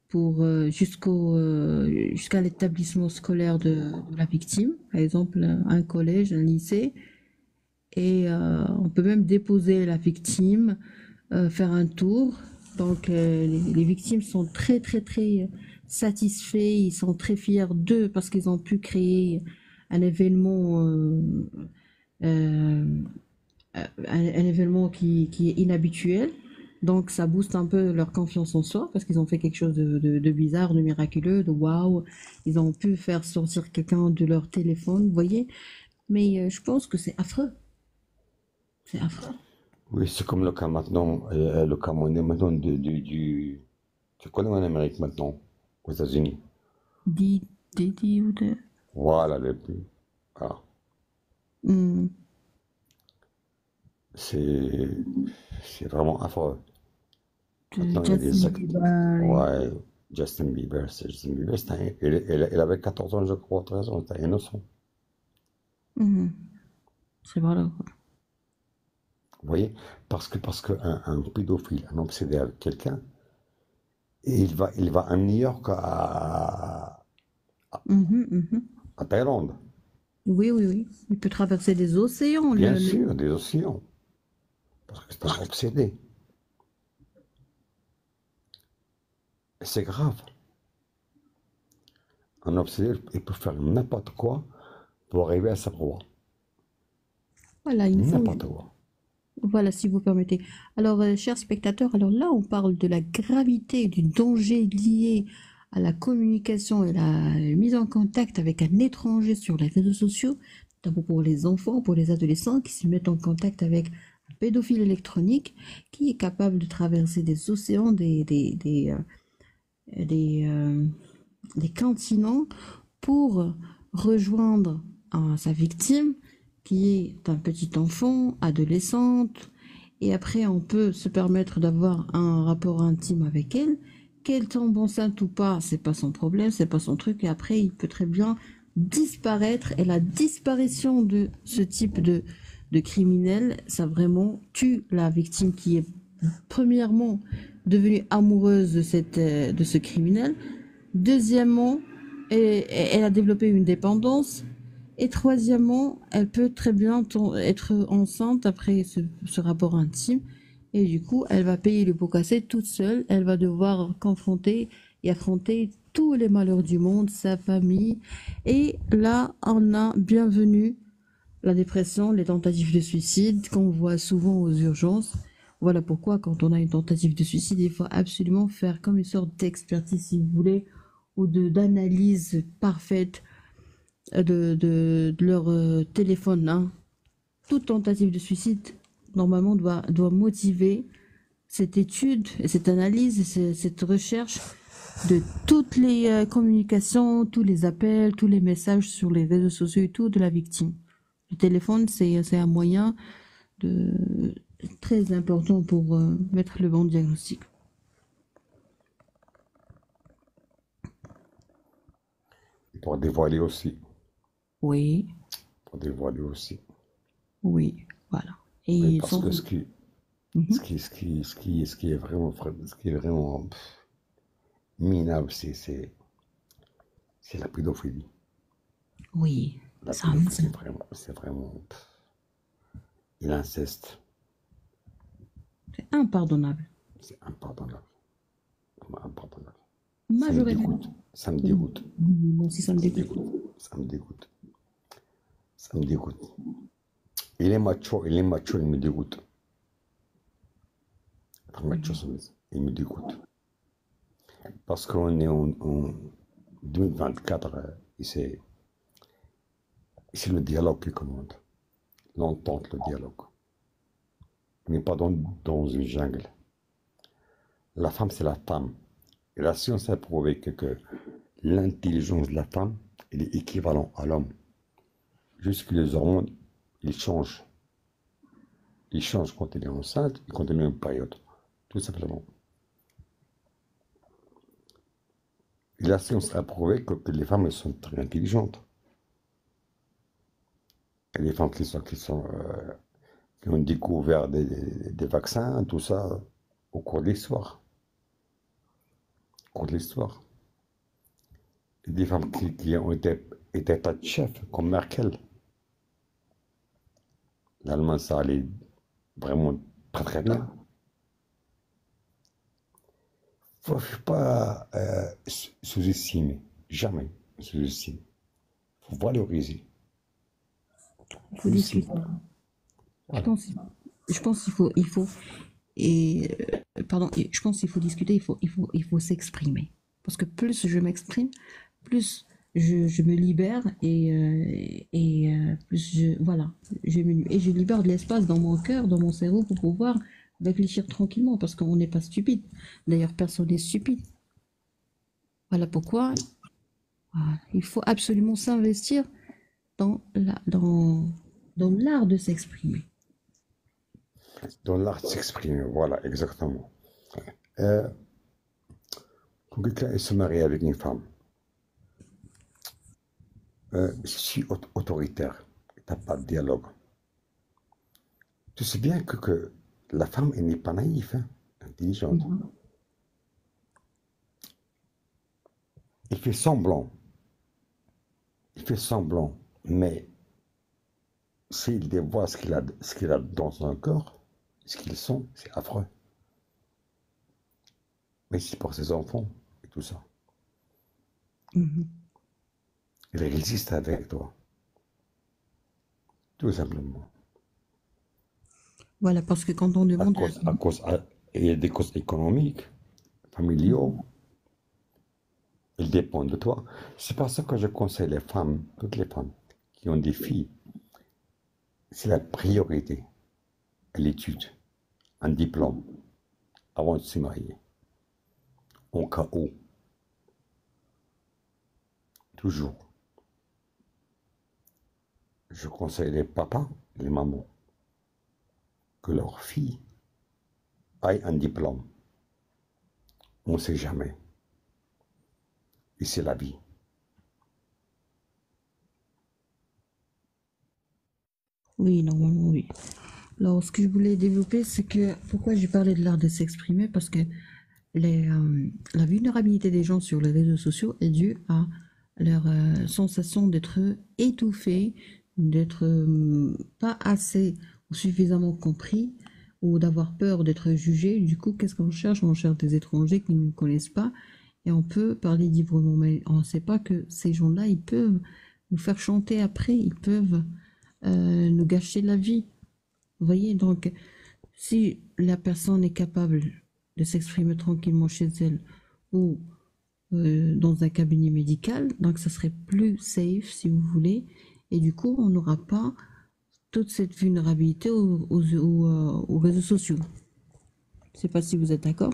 pour jusqu'à l'établissement scolaire de la victime, par exemple un collège, un lycée, et on peut même déposer la victime, faire un tour. Donc les victimes sont très très très satisfaits, ils sont très fiers d'eux parce qu'ils ont pu créer un événement euh, un événement qui est inhabituel. Donc ça booste un peu leur confiance en soi parce qu'ils ont fait quelque chose de bizarre, de miraculeux, de waouh. Ils ont pu faire sortir quelqu'un de leur téléphone, vous voyez. Mais je pense que c'est affreux. C'est affreux. Oui, c'est comme le cas maintenant, le cas mondial maintenant tu connais en Amérique maintenant, aux États-Unis. Dit, dit ou de. Voilà, le plus. Voilà. Hmm. C'est, c'est vraiment affreux. De Maintenant, il y a des Justin actes. Bieber. Ouais, Justin Bieber, il avait 14 ans, je crois, 13 ans, c'était innocent. Mhm. C'est voilà quoi. Vous voyez? Parce que un pédophile, un obsédé avec quelqu'un, et il va à New York, Mhm, mhm. à Thaïlande, Oui, oui, oui. Il peut traverser des océans. bien sûr, des océans, parce que c'est un obsédé. Et c'est grave. Un obsédé, il peut faire n'importe quoi pour arriver à sa proie. Voilà, il faut. N'importe quoi. Voilà, si vous permettez. Alors, chers spectateurs, alors là, on parle de la gravité du danger lié à la communication et la mise en contact avec un étranger sur les réseaux sociaux, d'abord pour les enfants, pour les adolescents qui se mettent en contact avec un pédophile électronique qui est capable de traverser des océans, des, euh, des continents pour rejoindre sa victime qui est un petit enfant, adolescente, et après on peut se permettre d'avoir un rapport intime avec elle. Qu'elle tombe enceinte ou pas, c'est pas son problème, c'est pas son truc, et après il peut très bien disparaître, et la disparition de ce type de criminel, ça vraiment tue la victime qui est premièrement devenue amoureuse de ce criminel. Deuxièmement, elle a développé une dépendance. Et troisièmement, elle peut très bien être enceinte après ce rapport intime. Et du coup, elle va payer le pot cassé toute seule. Elle va devoir confronter et affronter tous les malheurs du monde, sa famille. Et là, on a bienvenu la dépression, les tentatives de suicide qu'on voit souvent aux urgences. Voilà pourquoi, quand on a une tentative de suicide, il faut absolument faire comme une sorte d'expertise, si vous voulez, ou d'analyse parfaite de leur téléphone. Hein. Toute tentative de suicide, normalement, doit motiver cette étude, et cette analyse, et cette recherche de toutes les communications, tous les appels, tous les messages sur les réseaux sociaux et tout de la victime. Le téléphone, c'est un moyen de, très important pour mettre le bon diagnostic. Pour dévoiler aussi. Oui, Pour dévoiler aussi. oui, voilà. Et Oui, ils parce sont. que Mhm. ce qui est vraiment, minable, c'est la pédophilie. Oui, La ça, pédophilie, vraiment, c'est vraiment, et l'inceste. impardonnable. C'est impardonnable. Vraiment impardonnable. Ça me Majoritairement. dégoûte. Ça me Oui, dégoûte. oui, moi aussi, ça me Ça me dégoûte. dégoûte. Ça me dégoûte. Ça me dégoûte. Il me dégoûte. Être macho, Mhm. il me dégoûte. Parce qu'on est en 2024 et c'est le dialogue qui commande. L'entente, le dialogue. On n'est pas dans une jungle. La femme, c'est la femme. Et la science a prouvé que l'intelligence de la femme, elle est équivalente à l'homme. Juste que les hormones, ils changent. Ils changent quand elle est enceinte et quand elle est en période. Tout simplement. Et la science a prouvé que les femmes, elles sont très intelligentes. Et les femmes qui ont découvert des vaccins, tout ça, au cours de l'histoire. Au cours de l'histoire. Et des femmes qui ont été pas de chef, comme Merkel. L'Allemagne, ça allait vraiment très très bien. Il ne faut pas sous-estimer, jamais sous-estimer. Il faut valoriser. Il faut Aussi. discuter. Je Voilà. pense, je pense qu'il faut, et, pardon, je pense qu'il faut discuter, il faut s'exprimer. Parce que plus je m'exprime, plus je me libère plus voilà, et je libère de l'espace dans mon cœur, dans mon cerveau pour pouvoir réfléchir tranquillement parce qu'on n'est pas stupide. D'ailleurs, personne n'est stupide. Voilà pourquoi il faut absolument s'investir dans l'art de s'exprimer. Dans l'art de s'exprimer, voilà, exactement. Euh, Quand quelqu'un se marie avec une femme, je suis autoritaire, il n'y a pas de dialogue. Tu sais bien que la femme, elle n'est pas naïve, hein, intelligente. Mhm. Il fait semblant, il fait semblant, mais s'il dévoile ce qu'il a dans son corps, ce qu'ils sont, c'est affreux. Mais c'est pour ses enfants et tout ça. Mhm. Il résiste avec toi, tout simplement. Voilà, parce que quand on demande Il y a des causes économiques, familiaux, ils dépendent de toi. C'est pour ça que je conseille les femmes, toutes les femmes qui ont des filles, c'est la priorité à l'étude, un diplôme, avant de se marier. Au cas où, toujours, je conseille les papas, les mamans, que leur fille aille un diplôme. On ne sait jamais. Et c'est la vie. oui, normalement, oui. Alors, ce que je voulais développer, c'est que pourquoi j'ai parlé de l'art de s'exprimer, parce que la vulnérabilité des gens sur les réseaux sociaux est due à leur sensation d'être étouffés, d'être pas assez ou suffisamment compris, ou d'avoir peur d'être jugés. Du coup, qu'est-ce qu'on cherche? On cherche des étrangers qui ne nous connaissent pas, et on peut parler librement, mais on ne sait pas que ces gens-là, ils peuvent nous faire chanter après, ils peuvent nous gâcher la vie. Vous voyez, donc, si la personne est capable de s'exprimer tranquillement chez elle ou dans un cabinet médical, donc ça serait plus safe, si vous voulez, et du coup, on n'aura pas toute cette vulnérabilité aux réseaux sociaux. Je ne sais pas si vous êtes d'accord.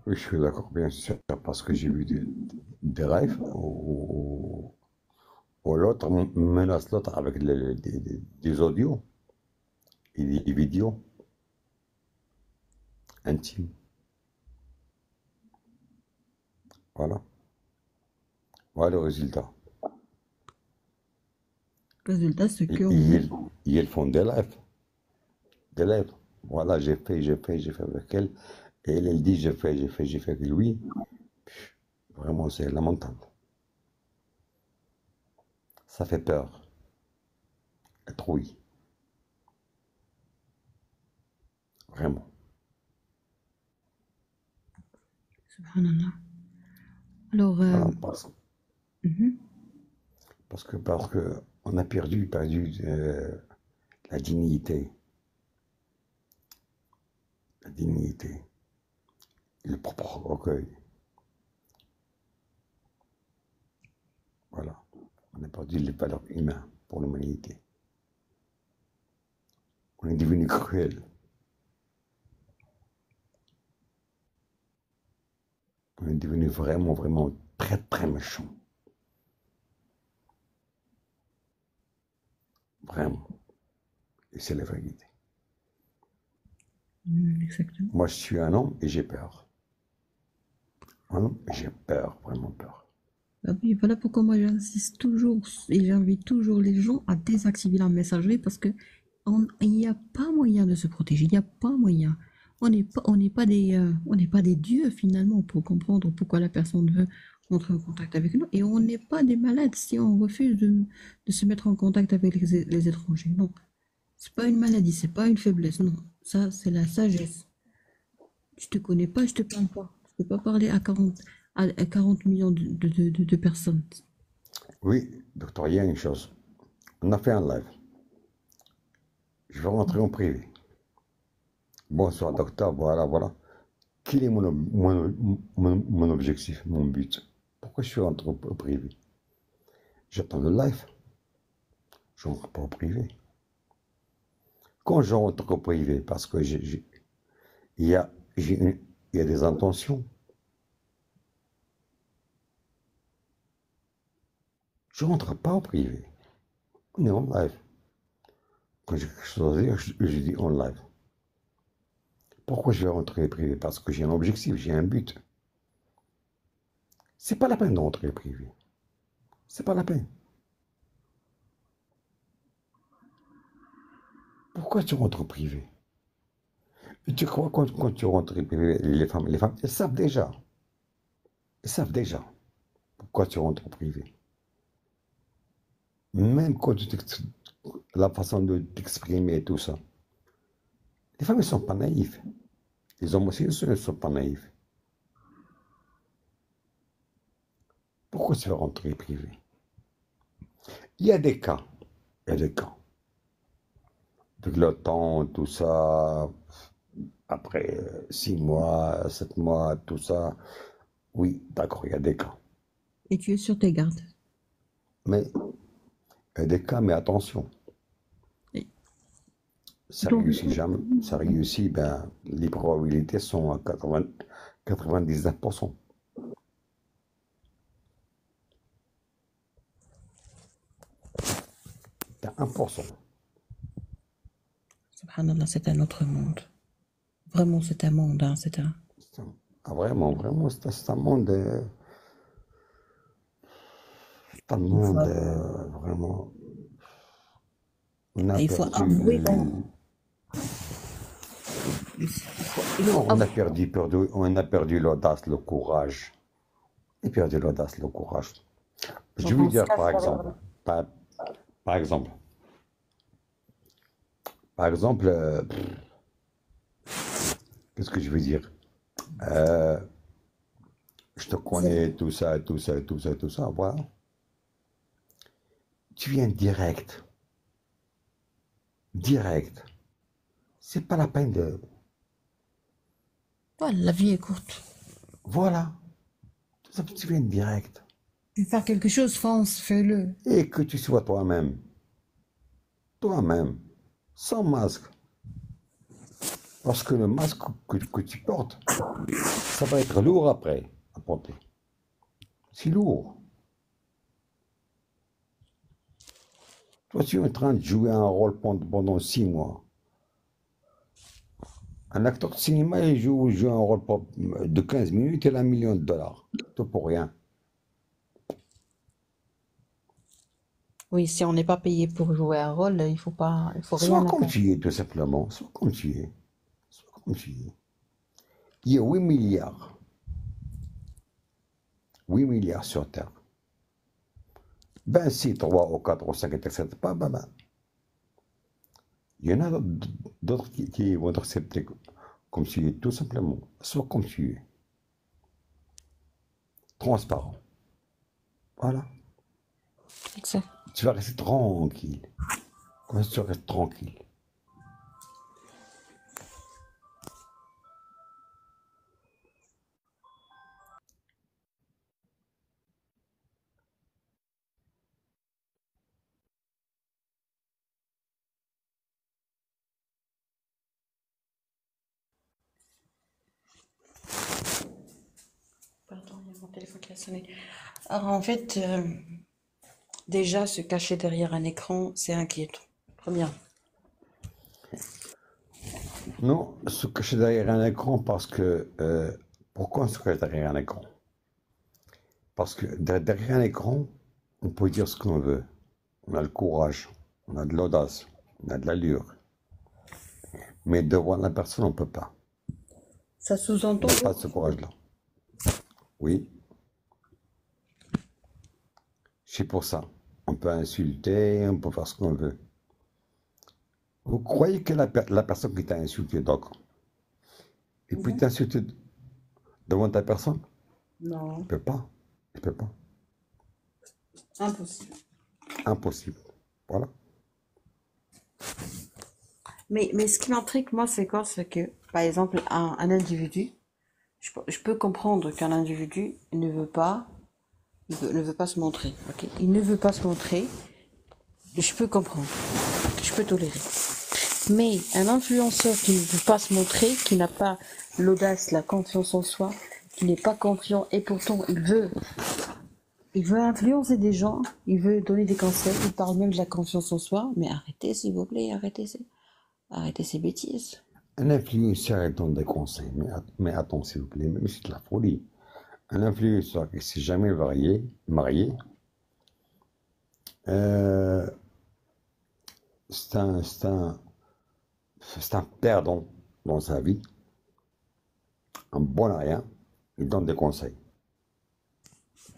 Oui, je suis d'accord, bien sûr, parce que j'ai vu des rêves où l'autre menace l'autre avec des audios et des vidéos intimes. Voilà. Voilà le résultat. Résultat, ce Et, qu'on et veut. ils, et ils font des lives. Des lives. Voilà, j'ai fait avec elle. Et elle dit, j'ai fait avec lui. Vraiment, c'est lamentable. Ça fait peur. Être oui. Vraiment. Subhanallah. Alors, Voilà, mhm. parce que on a perdu la dignité, la dignité, le propre orgueil. Voilà. On a perdu les valeurs humaines pour l'humanité. On est devenu cruel. On est devenu vraiment, vraiment très, très méchant. Vraiment. Et c'est la vérité. Exactement. Moi, je suis un homme et j'ai peur. Un homme et j'ai peur, vraiment peur. Ah oui, voilà pourquoi moi j'insiste toujours et j'invite toujours les gens à désactiver la messagerie parce que il n'y a pas moyen de se protéger, il n'y a pas moyen. On n'est pas des dieux finalement pour comprendre pourquoi la personne veut entrer en contact avec nous et on n'est pas des malades si on refuse de se mettre en contact avec les étrangers. Non, c'est pas une maladie, c'est pas une faiblesse, non. Ça, c'est la sagesse. Je te connais pas, je te parle pas. Je peux pas parler à 40 millions de personnes. Oui, docteur, il y a une chose. On a fait un live. Je vais rentrer en privé. Bonsoir, docteur, voilà, voilà. Quel est mon objectif, mon but? Pourquoi je suis rentré au privé? J'attends le live. Je rentre pas au privé. Quand je rentre au privé, parce que il y a, il y a des intentions, je rentre pas au privé. On est en live. Quand j'ai quelque chose à dire, je dis en live. Pourquoi je vais rentrer privé? Parce que j'ai un objectif, j'ai un but. C'est pas la peine de rentrer privé. C'est pas la peine. Pourquoi tu rentres privé? Et tu crois quand tu rentres privé, les femmes, elles savent déjà. Elles savent déjà pourquoi tu rentres privé. Même quand la façon de t'exprimer et tout ça. Les femmes, elles sont pas naïves. Les hommes aussi, ils ne sont pas naïfs. Pourquoi tu veux rentrer privé? Il y a des cas. Il y a des cas. Avec le temps, tout ça, après 6 mois, 7 mois, tout ça. Oui, d'accord, il y a des cas. Et tu es sur tes gardes. Mais il y a des cas, mais attention. Et Ça donc, réussit jamais. Ça réussit, ben, les probabilités sont à 80, 99%. T'as 1%. subhanallah, c'est un autre monde. Vraiment, c'est un monde, hein, Ah, vraiment, vraiment, c'est un monde, il faut, vraiment. On a il faut perdu, avouer il faut on a avouer. on a perdu l'audace, le courage. On a perdu l'audace, le courage. Je Donc, veux on se dire, cache derrière le- par, par exemple, par exemple, qu'est-ce que je veux dire? Euh, je te connais, tout ça, tout ça, tout ça, tout ça, voilà. Tu viens direct, direct. C'est pas la peine de. Voilà, la vie est courte. Voilà. Tu viens direct. Tu veux faire quelque chose, fonce, fais-le. Et que tu sois toi-même. Toi-même. Sans masque. Parce que le masque que tu portes, ça va être lourd après à porter. C'est lourd. Toi, tu es en train de jouer un rôle pendant 6 mois. Un acteur de cinéma, il joue un rôle de 15 minutes, il a 1 million de dollars. Tout pour rien. Oui, si on n'est pas payé pour jouer un rôle, il faut Sois rien comme attendre. tu es, tout simplement. Sois comme tu es. Sois comme tu es. Il y a 8 milliards. 8 milliards sur Terre. Ben si 3 ou 4 ou 5 n'acceptent pas, ben, Il y en a d'autres qui vont t'accepter comme tu es, tout simplement. Sois comme tu es. Transparent. Voilà. Exact. Tu vas rester tranquille. Comme ça, tu restes tranquille. Pardon, il y a mon téléphone qui a sonné. Alors en fait, déjà se cacher derrière un écran, c'est inquiétant. Premièrement. Non, se cacher derrière un écran parce que... pourquoi on se cache derrière un écran? Parce que derrière un écran, on peut dire ce qu'on veut. On a le courage, on a de l'audace, on a de l'allure. Mais devant la personne, on ne peut pas. Ça On sous-entend n'a que pas ce courage-là. Oui, c'est pour ça. On peut insulter, on peut faire ce qu'on veut. Vous croyez que la personne qui t'a insulté, d'accord, et puis Mhm. t'insulter devant ta personne? Il ne Non, peut pas. Il ne peut pas. impossible. Impossible. Voilà. Mais ce qui m'intrigue, moi, c'est quoi? C'est que, par exemple, un individu, je peux comprendre qu'un individu ne veut pas se montrer. Ok, il ne veut pas se montrer. Je peux comprendre. Je peux tolérer. Mais un influenceur qui ne veut pas se montrer, qui n'a pas l'audace, la confiance en soi, qui n'est pas confiant et pourtant il veut influencer des gens, il veut donner des conseils, il parle même de la confiance en soi, mais arrêtez s'il vous plaît, arrêtez ces bêtises. Un influenceur donne des conseils, mais attends, s'il vous plaît, mais c'est de la folie. Un influenceur qui ne s'est jamais marié, euh, c'est un, c'est un, c'est un perdant dans sa vie, un bon à rien, il donne des conseils.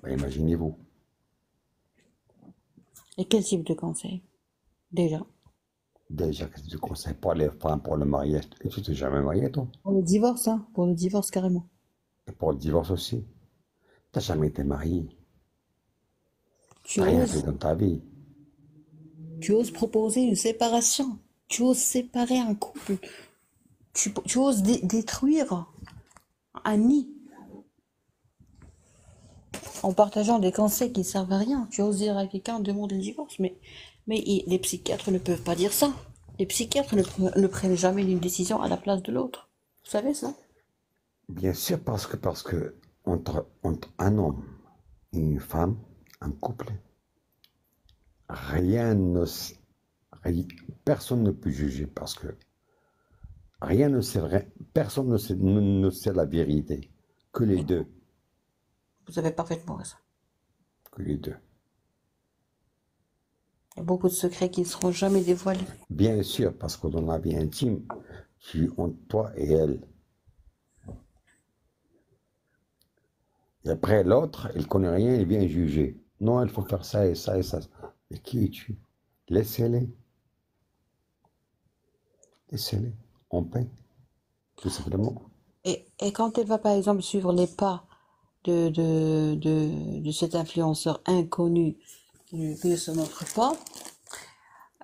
Ben, imaginez-vous. Et quel type de conseil? Déjà. Déjà, qu'est-ce que tu conseilles pour les femmes, pour le mariage? Et tu t'es jamais marié, toi? Pour le divorce, hein, pour le divorce carrément. Et pour le divorce aussi. T'as jamais été marié. Tu T'as rien fait oses, dans ta vie. tu oses proposer une séparation. Tu oses séparer un couple. Tu oses détruire un nid en partageant des conseils qui ne servent à rien. Tu oses dire à quelqu'un demande le divorce, mais les psychiatres ne peuvent pas dire ça. Les psychiatres ne prennent jamais une décision à la place de l'autre. Vous savez ça? Bien sûr, parce que entre un homme et une femme, un couple, rien ne, s- ri- personne ne peut juger parce que rien ne sait vrai, personne ne sait la vérité, que les deux, Vous avez parfaitement raison. que les deux. Il y a beaucoup de secrets qui ne seront jamais dévoilés. Bien sûr, parce que dans la vie intime, tu entre toi et elle. Et après l'autre, il connaît rien, il vient juger. Non, il faut faire ça et ça et ça. Mais qui es-tu? Laissez-les, laissez-les, en paix, tout simplement. Et quand elle va par exemple suivre les pas de cet influenceur inconnu qui ne se montre pas,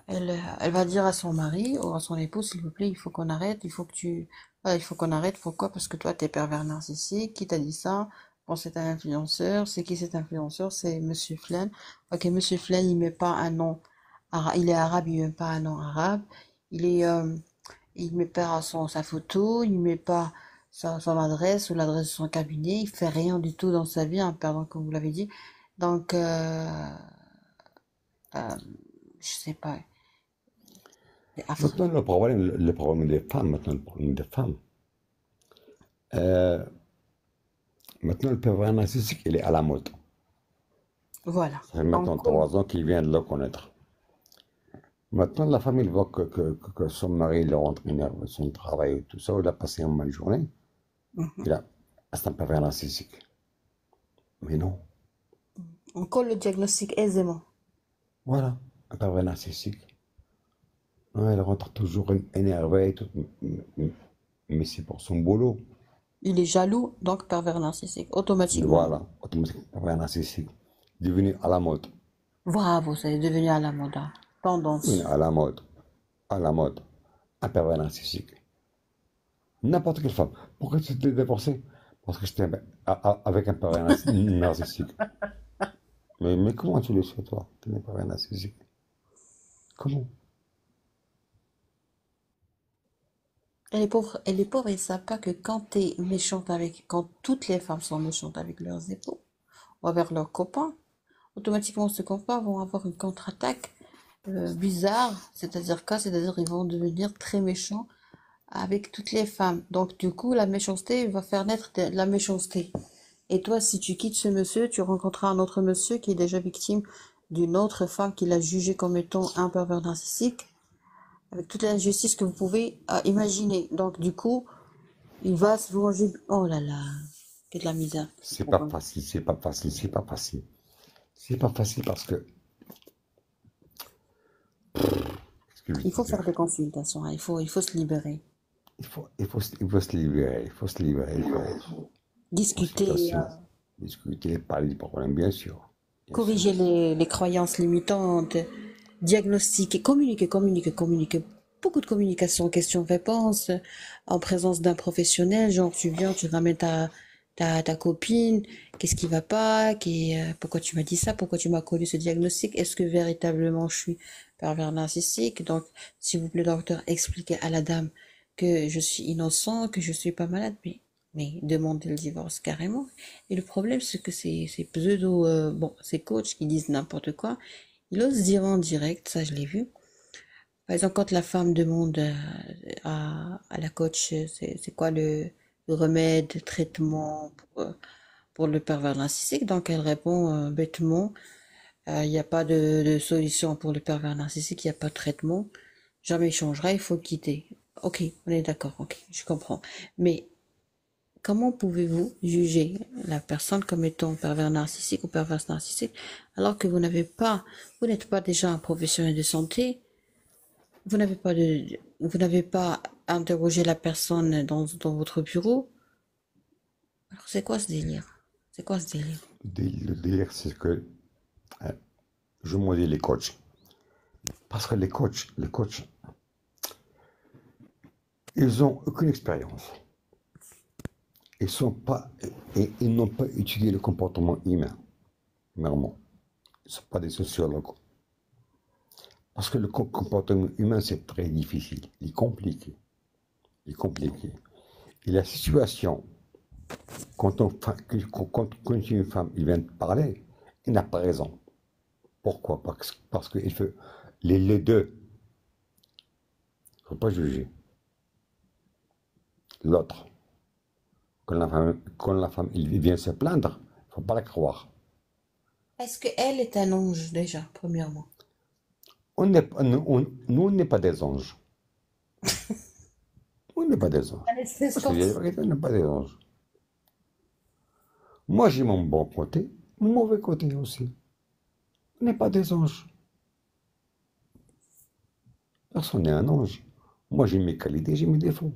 elle va dire à son mari ou à son époux, s'il vous plaît, il faut qu'on arrête, voilà, il faut qu'on arrête. Pourquoi? Parce que toi, t'es pervers narcissique. Qui t'a dit ça? Bon, c'est un influenceur. C'est qui cet influenceur? C'est Monsieur Flynn. Ok, Monsieur Flynn, il met pas un nom il est arabe, il met pas un nom arabe. Il est, il met pas sa photo, il met pas son adresse ou l'adresse de son cabinet. Il fait rien du tout dans sa vie, un perdant, comme vous l'avez dit. Donc, euh, je sais pas. C'est affreux. Maintenant, le problème des femmes, maintenant, le problème des femmes. Euh, maintenant, le pervers narcissique, il est à la mode. Voilà. Ça fait Donc, maintenant 3 ans qu'il vient de le connaître. Maintenant, la femme, elle voit que son mari, il rentre énervé de son travail et tout ça, il a passé une mauvaise journée. Il a, c'est un pervers narcissique. Mais non, on colle le diagnostic aisément. voilà, un pervers narcissique. Ouais, elle rentre toujours énervée et tout. Mais c'est pour son boulot. Il est jaloux, donc pervers narcissique, automatiquement. Voilà, automatiquement, un narcissique. Devenu à la mode. Bravo, ça est devenu à la mode, hein. Oui, Tendance. à la mode. À la mode. Un pervers narcissique. N'importe quelle femme. Pourquoi tu t'es divorcé? Parce que j'étais avec un pervers narcissique. Mais comment tu le sais, toi, que tu n'es pas un narcissique? Comment? Elle est pauvre, ils savent pas que quand t'es méchante avec, quand toutes les femmes sont méchantes avec leurs époux ou avec leurs copains, automatiquement ces copains vont avoir une contre-attaque bizarre, c'est-à-dire quoi? C'est-à-dire ils vont devenir très méchants avec toutes les femmes. Donc du coup, la méchanceté va faire naître de la méchanceté. Et toi, si tu quittes ce monsieur, tu rencontreras un autre monsieur qui est déjà victime d'une autre femme qu'il a jugé comme étant un pervers narcissique, avec toute l'injustice que vous pouvez imaginer. Donc du coup, il va se venger. Oh là là, que de la misère. C'est pas facile, c'est pas facile, c'est pas facile. C'est pas facile parce que, qu'est-ce que je veux Il faut dire? faire des consultations, hein. Il faut se libérer. Il faut se libérer, il faut se libérer, il faut être Discuter, consultation, discuter, parler du problème, bien sûr. Bien sûr. corriger les croyances limitantes, diagnostiquer, communiquer. Beaucoup de communication, questions-réponses, en présence d'un professionnel, genre tu viens, tu ramènes ta copine, qu'est-ce qui va pas, pourquoi tu m'as dit ça, pourquoi tu m'as collé ce diagnostic, est-ce que véritablement je suis pervers narcissique, donc s'il vous plaît docteur, expliquez à la dame que je suis innocent, que je suis pas malade, mais demandez le divorce carrément. Et le problème, c'est que ces pseudo, bon, ces coachs qui disent n'importe quoi, ils osent dire en direct, ça je l'ai vu. Par exemple, quand la femme demande à la coach, c'est quoi le remède, le traitement pour le pervers narcissique, donc elle répond bêtement, il n'y a pas de solution pour le pervers narcissique, il n'y a pas de traitement, jamais il changera, il faut le quitter. Ok, on est d'accord, ok, je comprends. Mais comment pouvez-vous juger la personne comme étant pervers narcissique ou perverse narcissique alors que vous n'êtes pas déjà un professionnel de santé, vous n'avez pas interrogé la personne dans votre bureau. Alors c'est quoi ce délire? C'est quoi ce délire? Le délire, c'est que je maudis les coachs. Parce que les coachs, ils ont aucune expérience. Ils sont pas, et ils n'ont pas étudié le comportement humain, normalement. Ils ne sont pas des sociologues. Parce que le comportement humain, c'est très difficile. Il est compliqué. Il est compliqué. Et la situation, quand une femme il vient de parler, il n'a pas raison. Pourquoi? Parce que il fait, les deux, il ne faut pas juger l'autre. Quand la femme il vient se plaindre, il ne faut pas la croire. Est-ce qu'elle est un ange déjà, premièrement? Nous, on n'est pas des anges. On n'est pas des anges. Elle est Parce que la sportive. vérité, on n'est pas des anges. Moi, j'ai mon bon côté, mon mauvais côté aussi. On n'est pas des anges. Personne n'est un ange. Moi, j'ai mes qualités, j'ai mes défauts.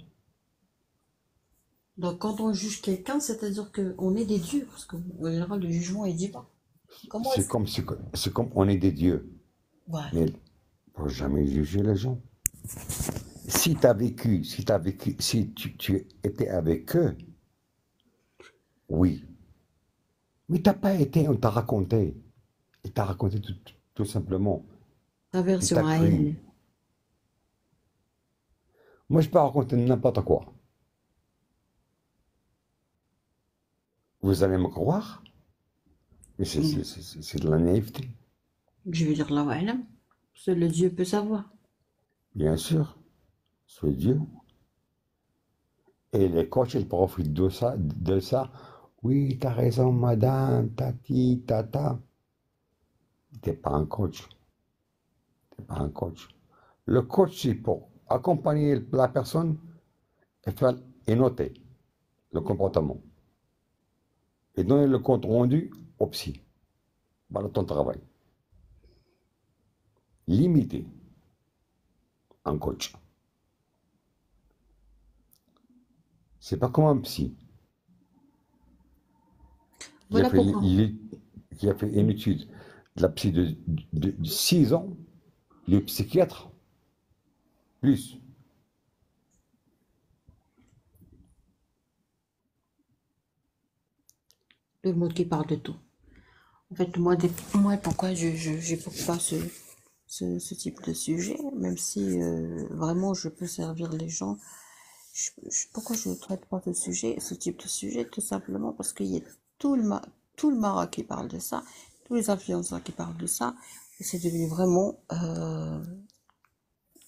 Donc quand on juge quelqu'un, c'est-à-dire qu'on est des dieux, parce qu'en général le jugement est divin. Comment C'est est-ce que... comme, c'est comme c'est comme on est des dieux. Voilà. Mais il ne faut jamais juger les gens. Si tu as vécu, si tu étais avec eux, oui. Mais tu n'as pas été, on t'a raconté. Il t'a raconté tout simplement. Il t'a Aversion à cru. elle. Moi, je peux raconter n'importe quoi. Vous allez me croire, mais c'est de la naïveté. Je veux dire là, voilà. Seul le Dieu peut savoir. Bien sûr, c'est Dieu. Et les coachs, ils profitent de ça. Oui, t'as raison, madame, tati, tata. T'es pas un coach. T'es pas un coach. Le coach, c'est pour accompagner la personne et noter le comportement. Et donner le compte rendu au psy. Voilà ton travail. Limité. un coach. C'est pas comme un psy qui a Voilà fait, pourquoi. qui a fait une étude de la psy de 6 ans, le psychiatre, plus. Le mot qui parle de tout. En fait, moi pourquoi j'évoque pas ce type de sujet, même si vraiment je peux servir les gens. Pourquoi je ne traite pas ce type de sujet? Tout simplement parce qu'il y a tout tout le Maroc qui parle de ça, tous les influenceurs qui parlent de ça, et c'est devenu vraiment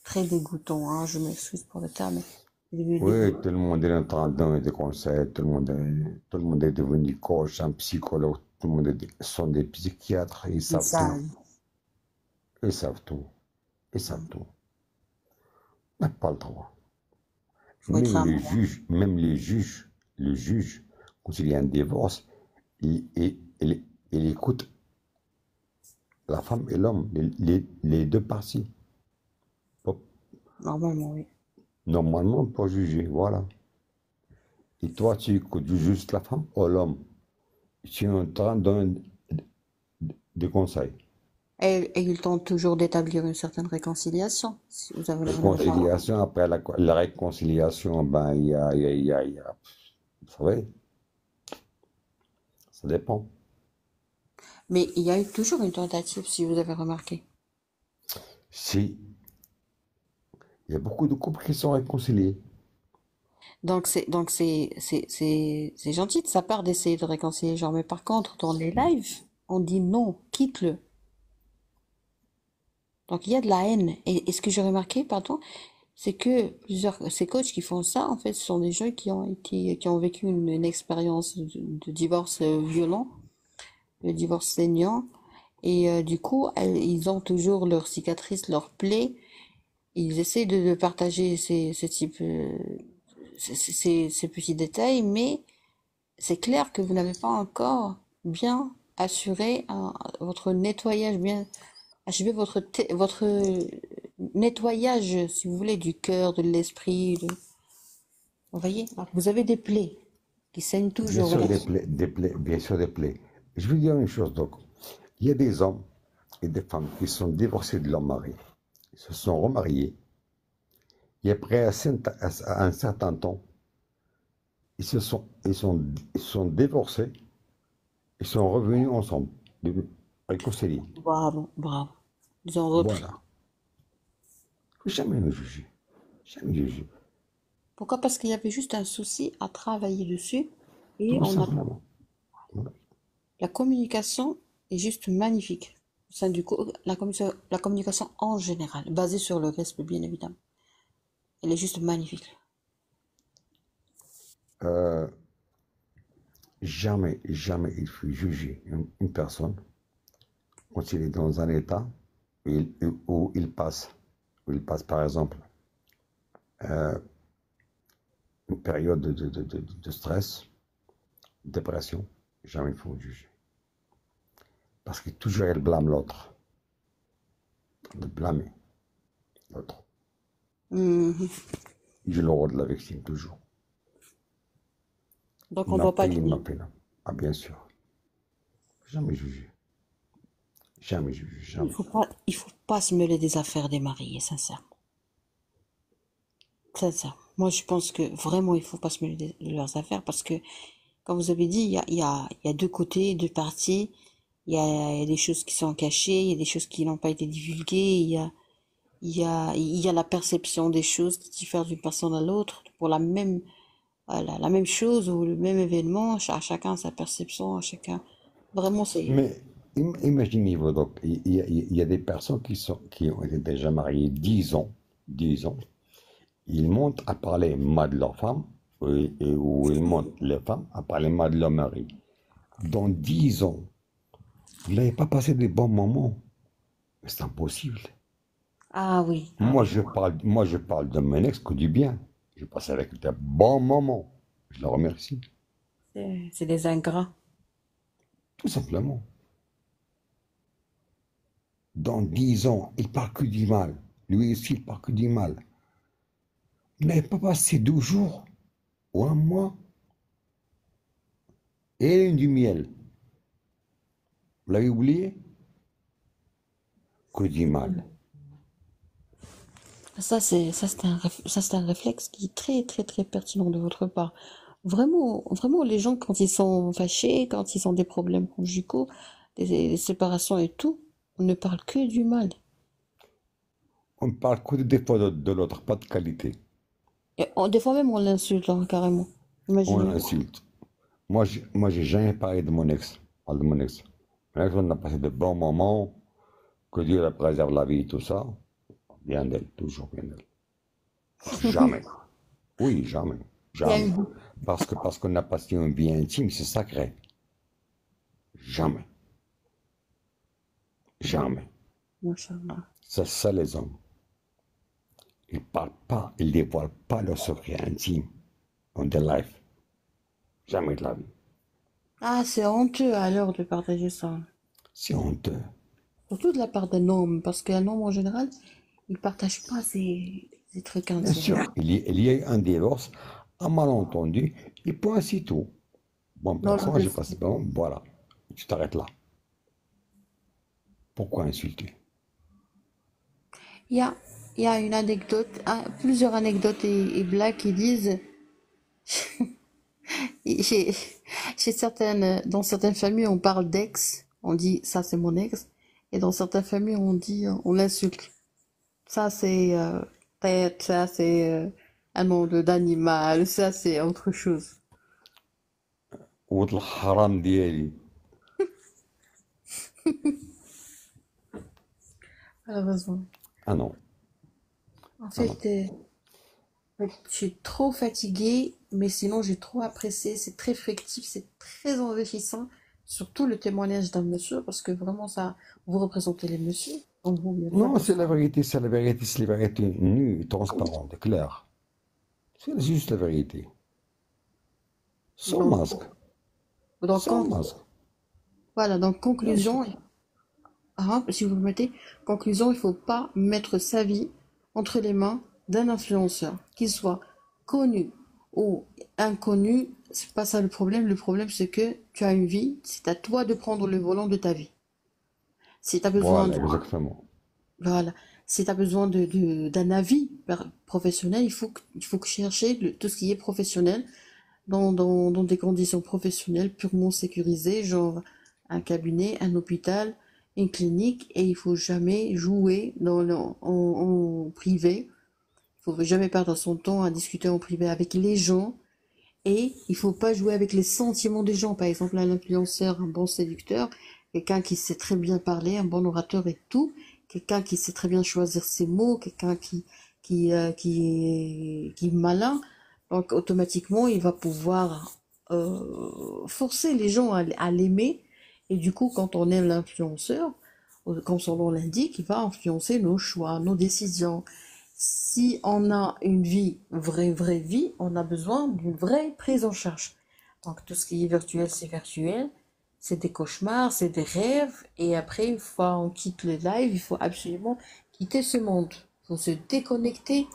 très dégoûtant, hein. Je m'excuse pour le terme, mais c'est devenu Oui, dégoûtant. tout le monde est en train de donner des conseils, tout le monde est devenu coach, un psychologue, tout le monde sont des psychiatres, ils Mais savent tout, ça, ils savent tout, ils savent tout. On n'a pas le droit. faut être humble. Même le juge, quand il y a un divorce, il écoute la femme et l'homme, les deux parties, pour- Normalement, oui. normalement pour juger, voilà. Et toi, tu écoutes juste la femme ou l'homme. Tu es en train de donner des conseils. Et il tente toujours d'établir une certaine réconciliation, si vous avez l'honneur de parler. Réconciliation, après la réconciliation, ben, vous savez, ça dépend. Mais il y a eu toujours une tentative, si vous avez remarqué. Si, il y a beaucoup de couples qui sont réconciliés. C'est gentil de sa part d'essayer de réconcilier les gens, mais par contre, dans les lives, on dit non, quitte-le. Donc il y a de la haine. Et ce que j'ai remarqué, pardon, c'est que ces coachs qui font ça, en fait, ce sont des gens qui ont vécu une expérience de divorce violent, de divorce saignant, et du coup, ils ont toujours leurs cicatrices, leurs plaies. Ils essaient de partager ces petits détails, mais c'est clair que vous n'avez pas encore bien assuré votre nettoyage, bien achevé votre nettoyage, si vous voulez, du cœur, de l'esprit. Vous voyez? Alors, vous avez des plaies qui saignent Bien toujours. sûr, Voilà. bien sûr, des plaies. Je veux dire une chose, donc. Il y a des hommes et des femmes qui sont divorcés de leur mari, ils se sont remariés, et après un certain temps, ils sont divorcés, ils sont revenus ensemble, réconciliés. Bravo, bravo. Ils ont repris. Voilà. Faut jamais nous juger. Jamais juger. Pourquoi? Parce qu'il y avait juste un souci à travailler dessus et Tout on a simplement. Voilà. la communication est juste magnifique. Au sein du la communication en général, basée sur le respect, bien évidemment. Elle est juste magnifique. Euh, jamais il faut juger une personne quand il est dans un état où il passe par exemple euh, une période de stress, de dépression, jamais il faut juger. Parce que toujours elle blâme l'autre, de blâmer l'autre. Mhm. Il joue le rôle de la victime, toujours. Donc Il on m'a doit pas fait, être... il m'a fait là. Ah, bien sûr. Jamais juger. Jamais juger, jamais. Il faut pas se mêler des affaires des mariés, sincèrement. Sincèrement. Moi, je pense que vraiment, il faut pas se mêler de leurs affaires parce que, comme vous avez dit, il y a deux côtés, deux parties. Il y a des choses qui sont cachées, il y a des choses qui n'ont pas été divulguées, il y a la perception des choses qui diffèrent d'une personne à l'autre pour la même chose ou le même événement. Chacun a sa perception, chacun. Vraiment, c'est. Mais imaginez-vous donc, il y a des personnes qui ont été déjà mariées 10 ans, ils montent à parler mal de leur femme, ou ils montent les femmes à parler mal de leur mari. Dans 10 ans, vous n'avez pas passé des bons moments. C'est impossible. Ah oui, ah oui. Moi, je parle de mon ex que du bien. Je passe avec de bons moments. Je le remercie. C'est des ingrats. Tout simplement. Dans 10 ans, il parle que du mal. Lui aussi, il parle que du mal. Vous n'avez pas passé 12 jours ou un mois et du miel. Vous l'avez oublié? Que du mal. Ça, c'est un réflexe qui est très, très, très pertinent de votre part. Vraiment, vraiment, les gens, quand ils sont fâchés, quand ils ont des problèmes conjugaux, des séparations et tout, on ne parle que du mal. On ne parle que des défauts de l'autre, pas de qualité. Des fois même, on l'insulte, hein, carrément. On Imaginez-vous. l'insulte. Moi, j'ai jamais parlé de mon ex. Parle de mon ex. Mon ex, on a passé de bons moments, que Dieu la préserve la vie, tout ça. Bien d'elle, toujours bien d'elle. Jamais. Oui, jamais. Il y a Jamais. une... Parce qu'on a passé une vie intime, c'est sacré. Jamais. Jamais. Machallah. C'est ça, les hommes. Ils parlent pas, ils dévoilent pas leurs secrets intimes on their life. Jamais de la vie. Ah, c'est honteux alors de partager ça. C'est honteux. Surtout de la part d'un homme, parce qu'un homme en général, il partage pas ses trucs Bien intimes. sûr, il y a eu un divorce, un malentendu, et point, c'est tout. Bon, Non, personne, j'ai passé, bon, voilà. Tu t'arrêtes là. Pourquoi insulter? il y a, il y a une anecdote, plusieurs anecdotes et blagues qui disent, chez, dans certaines familles, on parle d'ex, on dit ça c'est mon ex, et dans certaines familles, on dit, on l'insulte. Ça c'est tête, ça c'est un nom d'animal, ça c'est autre chose. ولد الحرام ديالي. Malheureusement. Ah non, En ah non. fait, je suis trop fatiguée, mais sinon j'ai trop apprécié. C'est très fructif, c'est très enrichissant. Surtout le témoignage d'un monsieur, parce que vraiment ça, vous représentez les messieurs, en vous bien sûr. Non, c'est la vérité, c'est la vérité, c'est la vérité nue, transparente, claire. C'est juste la vérité. Sans Donc, masque, donc sans masque. voilà, donc Bien sûr. conclusion, si vous me mettez, conclusion, il faut pas mettre sa vie entre les mains d'un influenceur, qu'il soit connu ou inconnu. C'est pas ça le problème. Le problème, c'est que tu as une vie, c'est à toi de prendre le volant de ta vie. Si tu as besoin Voilà, de, exactement. voilà, si tu besoin d'un avis professionnel, il faut que chercher tout ce qui est professionnel dans des conditions professionnelles purement sécurisées, genre un cabinet, un hôpital, une clinique, et il faut jamais jouer en privé. Il faut jamais perdre son temps à discuter en privé avec les gens, et il faut pas jouer avec les sentiments des gens. Par exemple, un influenceur, un bon séducteur, quelqu'un qui sait très bien parler, un bon orateur et tout, quelqu'un qui sait très bien choisir ses mots, quelqu'un qui est malin. Donc automatiquement, il va pouvoir forcer les gens à l'aimer. Et du coup, quand on aime l'influenceur, comme son nom l'indique, il va influencer nos choix, nos décisions. Si on a une vie, vraie vie, on a besoin d'une vraie prise en charge. Donc tout ce qui est virtuel, c'est virtuel. C'est des cauchemars, c'est des rêves. Et après, une fois on quitte le live, il faut absolument quitter ce monde. Il faut se déconnecter,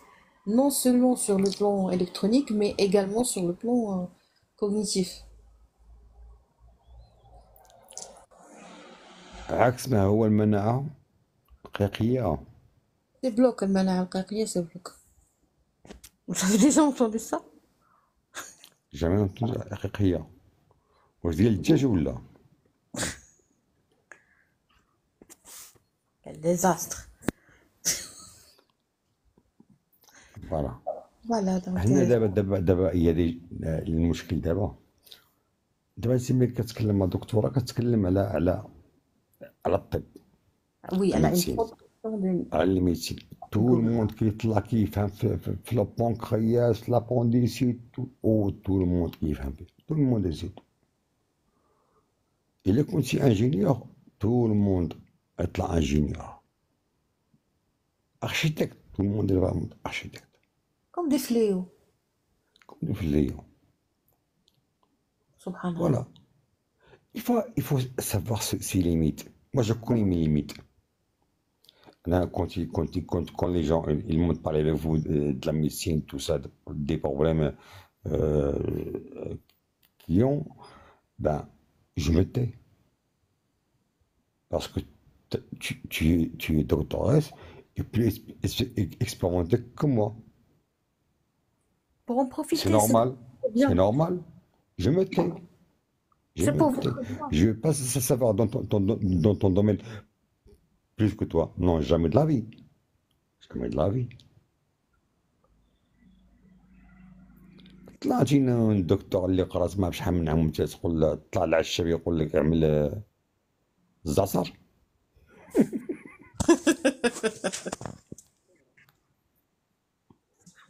non seulement sur le plan électronique, mais également sur le plan cognitif. عكس ما هو المناعة الحقيقية. C'est bloc, المناعة القاقية, c'est bloc. Vous avez déjà entendu ça? جميع الحقيقية. واش ديال الدجاج ولا؟ Quel désastre. فوالا. Voilà, donc, حنا دابا هي المشكل دابا انت ملي كتكلم مع دكتورة كتكلم على الطب. oui, elle a une الميديسين. proportion de... على الميديسين. تو الموند كيطلع كيفهم في البنكرياس في لابونديسيت او تو الموند كيفهم فيه تو الموند يزيد. الا كنتي انجينيور تو الموند يطلع انجينيور. ارشيتكت تو الموند يبقى ارشيتكت. Comme des fléaux, كوم في الليل. subhanallah. Voilà. Il faut savoir ses limites. Moi, je connais mes limites. Là, quand les gens ils montent parler avec vous de la médecine, tout ça, des problèmes euh, qu'ils ont, ben, je me tais. Parce que tu es doctoresse et plus expérimenté que moi. Pour en C'est profiter, c'est normal. C'est bien. normal. Je me tais. Je C'est me pour tais. votre bien. Je ne vais pas savoir dans ton domaine plus que toi. Non, jamais de la vie. Jamais de la vie. طلع جينا الدكتور اللي قرات معاه بشحال من عام تقول طلع العشاب يقول لك اعمل الزعتر.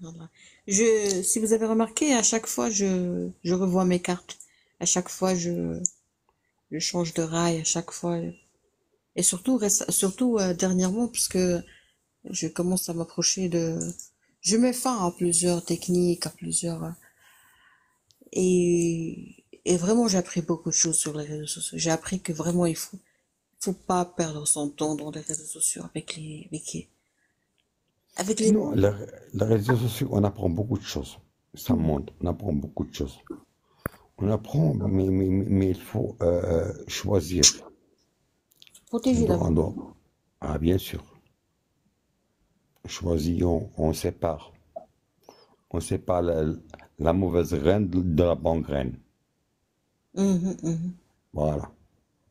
Voilà. Si vous avez remarqué, à chaque fois, je revois mes cartes. À chaque fois, je change de rail. À chaque fois. Et surtout, surtout dernièrement, puisque je commence à m'approcher de... Je mets fin à plusieurs techniques, à plusieurs... et vraiment, j'ai appris beaucoup de choses sur les réseaux sociaux. J'ai appris que vraiment, faut pas perdre son temps dans les réseaux sociaux avec les... Non, les réseaux sociaux, on apprend beaucoup de choses. Ça monte, on apprend beaucoup de choses. On apprend, mais il faut choisir. Protéger d'abord. Ah, bien sûr. Choisis, on sépare. On sépare la mauvaise graine de la bonne graine. Mhm, mhm. Voilà.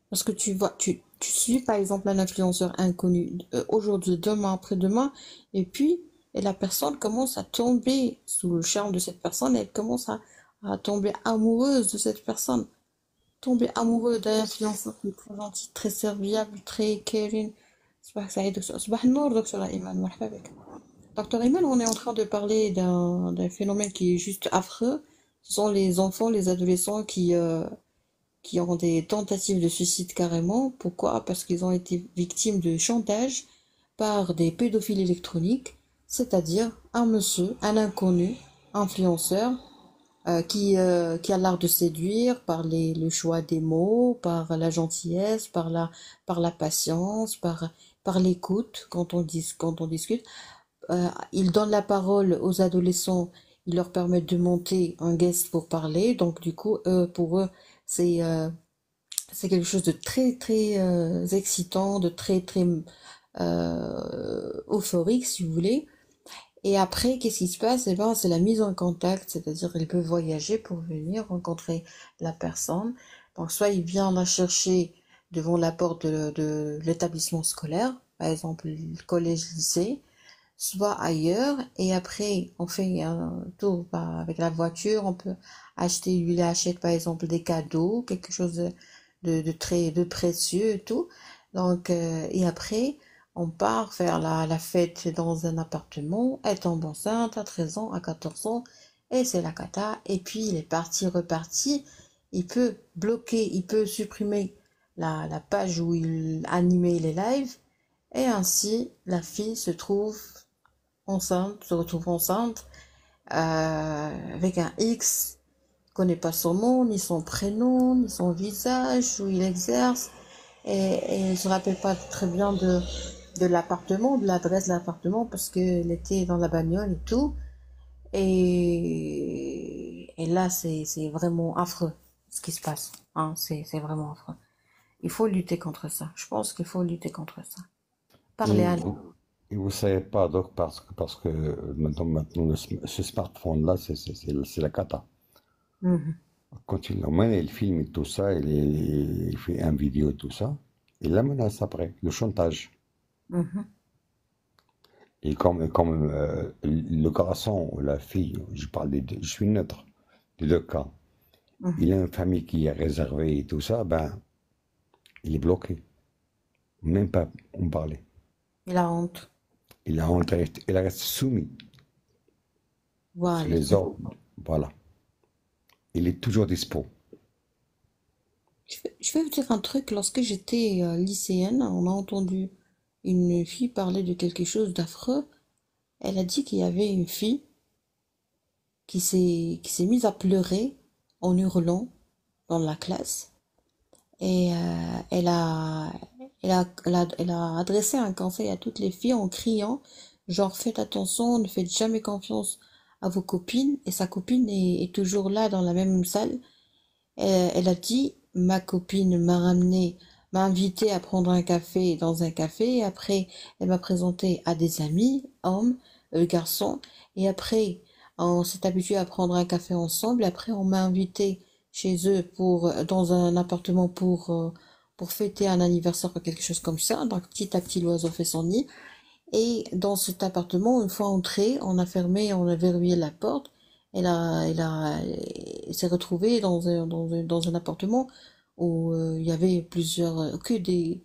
Parce que tu vois, tu suis par exemple un influenceur inconnu aujourd'hui, demain, après-demain, et la personne commence à tomber sous le charme de cette personne, et elle commence à tomber amoureuse de cette personne, tomber amoureux d'un influenceur qui est très gentil, très serviable, très caring. صباح سعيد دكتور صباح النور دكتور إيمان مرحبا بك. Docteur Iman, on est en train de parler d'un phénomène qui est juste affreux. Ce sont les enfants, les adolescents qui ont des tentatives de suicide carrément. Pourquoi? Parce qu'ils ont été victimes de chantage par des pédophiles électroniques, c'est-à-dire un monsieur, un inconnu, influenceur, qui a l'art de séduire par le choix des mots, par la gentillesse, par la patience, par l'écoute quand on discute. Il donne la parole aux adolescents, il leur permet de monter un guest pour parler, donc du coup, pour eux, c'est euh, c'est quelque chose de très très excitant, de très très euphorique si vous voulez. Et après, qu'est-ce qui se passe? Eh ben, c'est la mise en contact, c'est-à-dire il peut voyager pour venir rencontrer la personne. Donc soit il vient la chercher devant la porte de l'établissement scolaire, par exemple le collège, lycée, soit ailleurs. Et après, on fait un tour avec la voiture, on peut acheter, lui il achète par exemple des cadeaux, quelque chose de très de précieux et tout. Donc, et après, on part faire la fête dans un appartement. Elle tombe enceinte à 13 ans, à 14 ans, et c'est la cata. Et puis, il est parti, reparti. Il peut bloquer, il peut supprimer la page où il animait les lives. Et ainsi, la fille se retrouve enceinte, avec un X, connaît pas son nom, ni son prénom, ni son visage, où il exerce, et elle se rappelle pas très bien de l'appartement, de l'adresse de l'appartement, parce qu'elle était dans la bagnole et tout. Et là, c'est vraiment affreux ce qui se passe. Hein, c'est vraiment affreux. Il faut lutter contre ça. Je pense qu'il faut lutter contre ça. Parler Et à... et vous savez pas, donc, parce que maintenant ce smartphone-là, c'est la cata. Mhm, Quand il l'emmène, il filme et tout ça, il fait un vidéo et tout ça, il la menace après, le chantage. mhm, Et comme le garçon ou la fille, je parle des deux, je suis neutre, des deux cas, mhm. il a une famille qui est réservée et tout ça, ben, il est bloqué. Même pas en parler. Et la honte. Il reste soumis sur Voilà. les ordres. Voilà. Il est toujours dispo. Je vais vous dire un truc. Lorsque j'étais lycéenne, on a entendu une fille parler de quelque chose d'affreux. Elle a dit qu'il y avait une fille qui s'est mise à pleurer en hurlant dans la classe. Et Elle a adressé un conseil à toutes les filles en criant, genre faites attention, ne faites jamais confiance à vos copines. Et sa copine est toujours là dans la même salle. Elle a dit, ma copine m'a invité à prendre un café dans un café. Et après, elle m'a présenté à des amis, hommes, garçons. Et après, on s'est habitué à prendre un café ensemble. Après, on m'a invité chez eux dans un appartement pour fêter un anniversaire ou quelque chose comme ça. Donc, petit à petit, l'oiseau fait son nid. Et dans cet appartement, une fois entré, on a fermé, on a verrouillé la porte. Elle s'est retrouvée dans un appartement où il y avait que des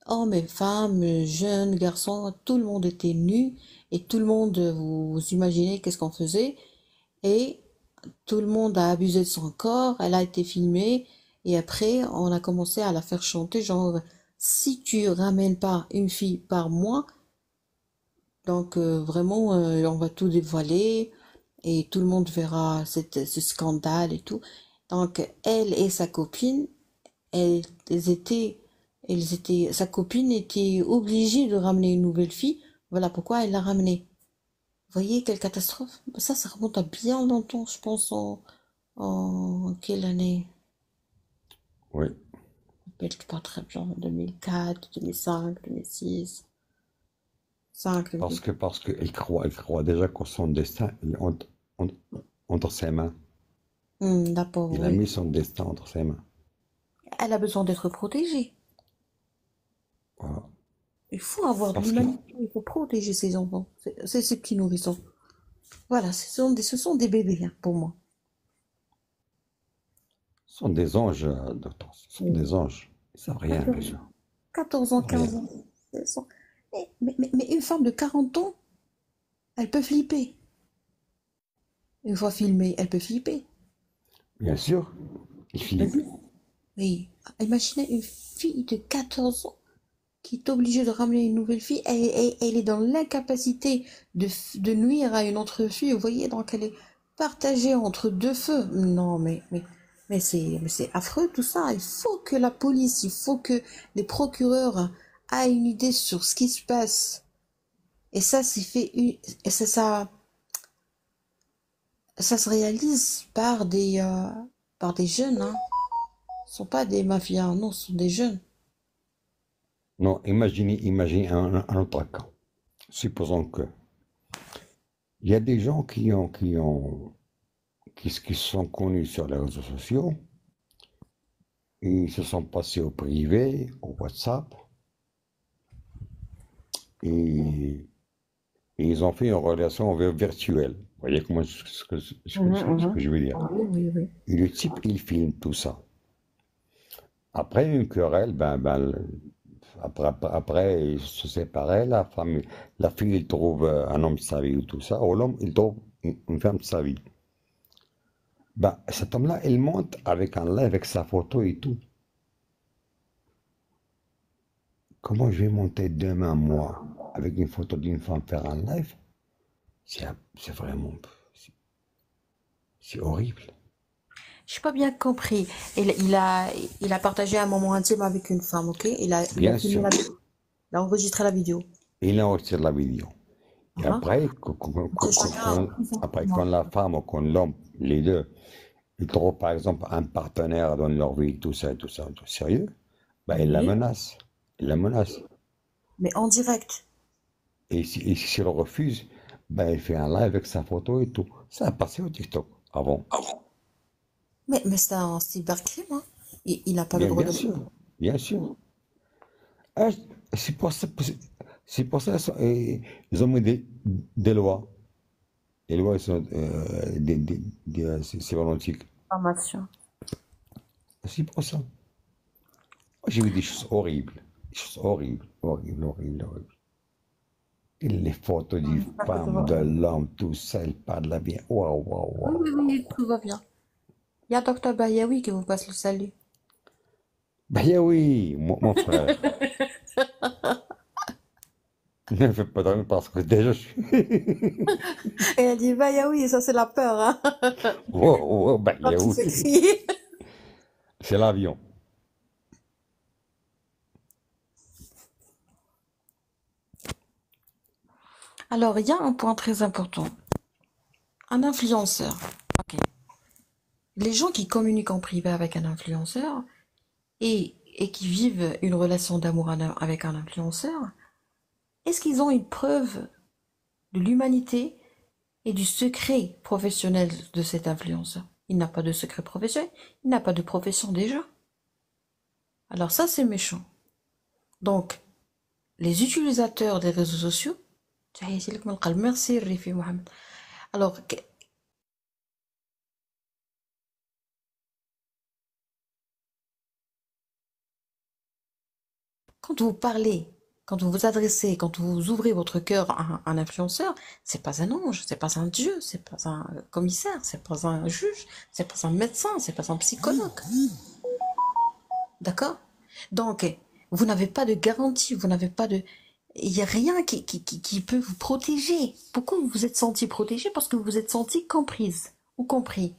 hommes et femmes, jeunes, garçons, tout le monde était nu et tout le monde, vous imaginez qu'est-ce qu'on faisait. Et tout le monde a abusé de son corps, elle a été filmée et après on a commencé à la faire chanter genre si tu ramènes pas une fille par mois, donc vraiment, on va tout dévoiler et tout le monde verra ce scandale et tout. Donc elle et sa copine, elles, elles étaient, sa copine était obligée de ramener une nouvelle fille. Voilà pourquoi elle l'a ramenée. Vous voyez quelle catastrophe? Ça remonte à bien longtemps, je pense en quelle année? Oui, Je ne rappelle pas très bien, 2004, 2005, 2006, 5, parce que elle croit déjà que son destin est entre, entre ses mains. la pauvre, Il a oui. mis son destin entre ses mains. Elle a besoin d'être protégée. Voilà. Il faut avoir de Parce que l'humanité, il faut protéger ses enfants, c'est ces petits nourrissons. Voilà, ce sont des bébés hein, pour moi. ce sont des anges, docteur. Ce sont Oui. des anges. Ils savent rien, 14, déjà. 14 Ils ans, savent rien. 15 ans. Mais une femme de 40 ans, elle peut flipper. Une fois filmée, elle peut flipper. Bien sûr, ils flippent. Vas-y. Oui. Imaginez une fille de 14 ans qui est obligée de ramener une nouvelle fille. Elle est dans l'incapacité de nuire à une autre fille. Vous voyez, donc elle est partagée entre deux feux. Non, mais c'est affreux tout ça. Il faut que la police, il faut que les procureurs aient une idée sur ce qui se passe. Et ça, c'est fait, et ça se réalise par des jeunes, hein. Ce sont pas des mafias, non, ce sont des jeunes. Non, imaginez un autre cas. Supposons que il y a des gens qui sont connus sur les réseaux sociaux, ils se sont passés au privé, au WhatsApp, et, et ils ont fait une relation virtuelle. Vous voyez comment ce que Mhm. je veux dire? Oui, oui, oui. Et le type, il filme tout ça. Après une querelle, après, ils se séparaient, la fille, il trouve un homme de sa vie ou tout ça, ou l'homme, il trouve une femme de sa vie. Ben, cet homme-là, il monte avec un live, avec sa photo et tout. Comment je vais monter demain, moi, avec une photo d'une femme faire un live? C'est vraiment, c'est c'est horrible. J'ai pas bien compris. Il a partagé un moment intime avec une femme, ok? Il a Bien filmé sûr, il a enregistré la vidéo. il a retiré la vidéo. Et Hein? après, Que chacun. après, quand la femme ou quand l'homme, les deux, ils trouvent par exemple un partenaire dans leur vie, tout ça, tout sérieux, ben, il la Oui. menace. Il la menace. Mais en direct. Et si elle refuse, ben, il fait un live avec sa photo et tout. Ça a passé au TikTok avant. Mais c'est un cybercrime, hein. Il n'a pas le droit Bien de. sûr, bien sûr. Ah, c'est pour ça, c'est pour ça ils ont mis des lois. Les lois, sont, c'est volontique. Information. C'est pour ça. Moi, j'ai vu des choses horribles. Des choses horribles, horribles, horribles, horribles. Et les photos des femmes, de l'homme, tout ça, ils parlent là bien. Waouh, waouh, Oui, waouh. oui, oui, tout va bien. Il y a Docteur Bayaoui qui vous passe le salut. Ben oui, mon frère. Ne fais pas de parce que déjà je suis. Et elle dit Bayaoui, ça c'est la peur, hein. Wow, wow, ben Quand il fait oui. crier. C'est l'avion. Alors, il y a un point très important. Un influenceur. Ok. Les gens qui communiquent en privé avec un influenceur et qui vivent une relation d'amour avec un influenceur, est-ce qu'ils ont une preuve de l'humanité et du secret professionnel de cet influenceur? Il n'a pas de secret professionnel, il n'a pas de profession déjà. Alors ça, c'est méchant. Donc, les utilisateurs des réseaux sociaux, merci Rifi Mohamed. Alors, quand vous parlez, quand vous vous adressez, quand vous ouvrez votre cœur à un influenceur, c'est pas un ange, c'est pas un dieu, c'est pas un commissaire, c'est pas un juge, c'est pas un médecin, c'est pas un psychologue. D'accord? Donc, vous n'avez pas de garantie, vous n'avez pas de... Il n'y a rien qui peut vous protéger. Pourquoi vous vous êtes senti protégé? Parce que vous vous êtes senti comprise ou compris.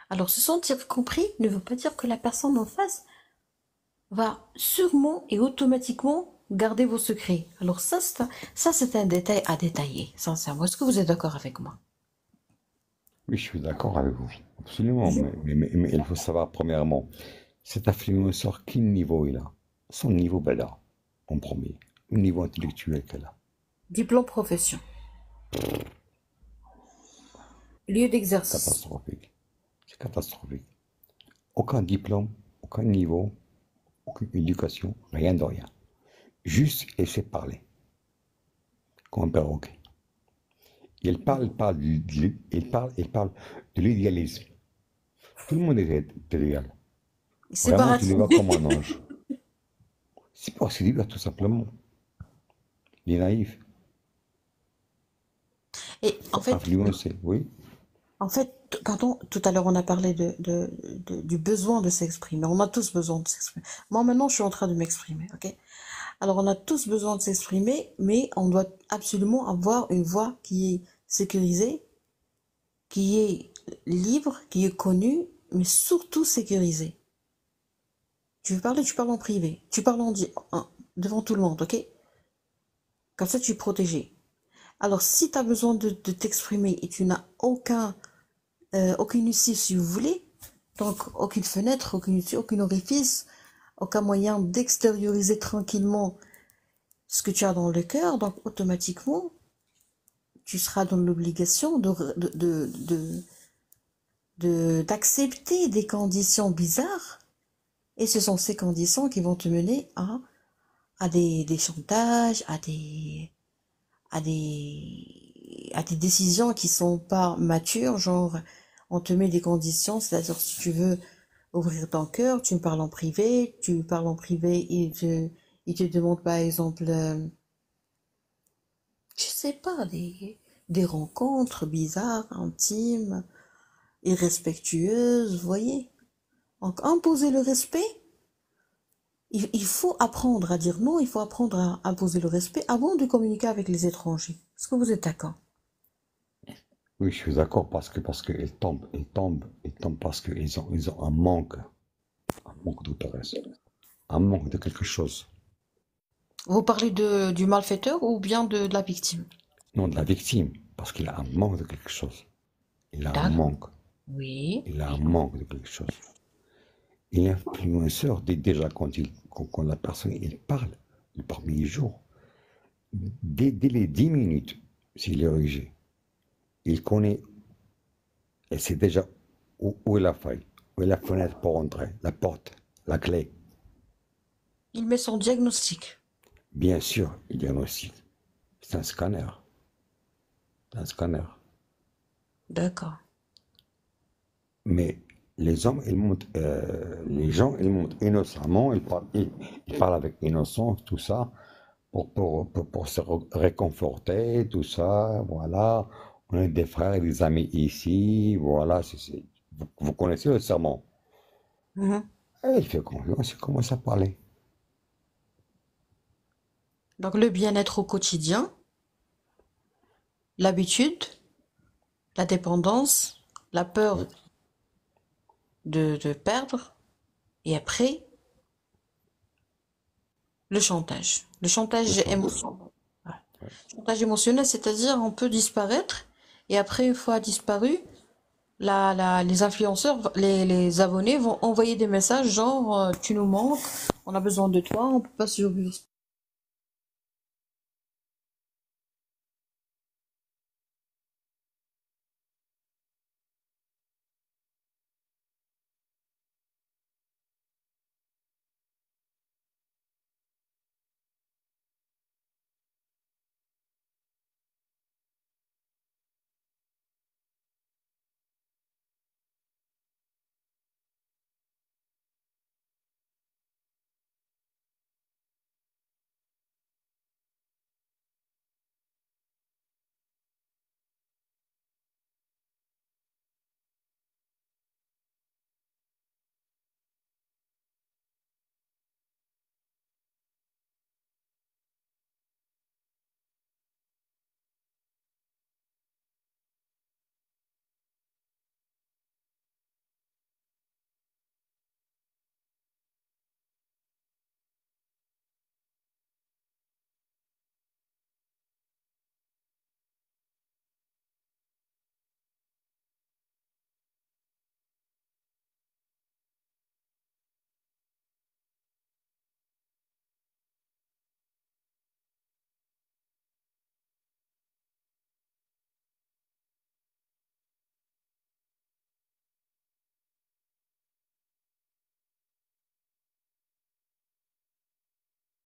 Alors, se sentir compris ne veut pas dire que la personne en face va sûrement et automatiquement garder vos secrets. Alors ça, c'est un détail à détailler, sincèrement. Est-ce que vous êtes d'accord avec moi? Oui, je suis d'accord avec vous. Absolument. Mais il faut savoir, premièrement, cet influenceur, quel niveau il a? Son niveau bada, en premier. Le niveau intellectuel qu'elle a. Diplôme profession. Lieu d'exercice. Catastrophique. C'est catastrophique. Aucun diplôme, aucun niveau, aucune éducation, rien de rien. Juste, elle sait parler, comme un perroquet. Et elle parle de l'idéalisme. Tout le monde est idéal. C'est Vraiment, tu le baratine. vois comme un ange. C'est pour se divertir, tout simplement. Il est naïf, Et influencé, oui. pardon, tout à l'heure on a parlé du besoin de s'exprimer. On a tous besoin de s'exprimer. Moi maintenant je suis en train de m'exprimer, ok? Alors on a tous besoin de s'exprimer, mais on doit absolument avoir une voix qui est sécurisée, qui est libre, qui est connue, mais surtout sécurisée. Tu veux parler, tu parles en privé. Tu parles devant tout le monde, ok? Comme ça, tu es protégé. Alors, si tu as besoin de t'exprimer et tu n'as aucune issue, si vous voulez, donc aucune fenêtre, aucune issue, aucun orifice, aucun moyen d'extérioriser tranquillement ce que tu as dans le cœur, donc automatiquement, tu seras dans l'obligation d'accepter des conditions bizarres. Et ce sont ces conditions qui vont te mener à des chantages, à des décisions qui sont pas matures, genre on te met des conditions, c'est-à-dire si tu veux ouvrir ton cœur, tu me parles en privé, tu parles en privé, il te demande par exemple, je sais pas, des rencontres bizarres, intimes, irrespectueuses, vous voyez. Donc imposer le respect, il faut apprendre à dire non, il faut apprendre à imposer le respect avant de communiquer avec les étrangers. Est-ce que vous êtes d'accord? Oui, je suis d'accord parce que ils tombent parce ils ont un manque d'autorité, un manque de quelque chose. Vous parlez du malfaiteur ou bien de la victime? Non, de la victime, parce qu'il a un manque de quelque chose. Il a un D'accord. manque, Oui. il a un manque de quelque chose. Et l'influenceur, déjà quand la personne il parle les jours, dès les 10 minutes, s'il est rédigé, il connaît, et c'est déjà où est la faille, où est la fenêtre pour entrer, la porte, la clé. Il met son diagnostic. Bien sûr, il diagnostique. C'est un scanner. C'est un scanner. D'accord. Mais les hommes, les gens, ils montent innocemment, ils parlent avec innocence, tout ça, pour se réconforter, tout ça, voilà. On est des frères et des amis ici, voilà. Vous connaissez le serment. Mhm. Et il fait confiance, il commence à parler. Donc le bien-être au quotidien, l'habitude, la dépendance, la Oui, peur de perdre, et après, le chantage. Le le chantage chantage. émotionnel. Ouais. Chantage émotionnel, c'est-à-dire on peut disparaître et après, une fois disparu, les influenceurs, les abonnés vont envoyer des messages genre tu nous manques, on a besoin de toi, on peut pas survivre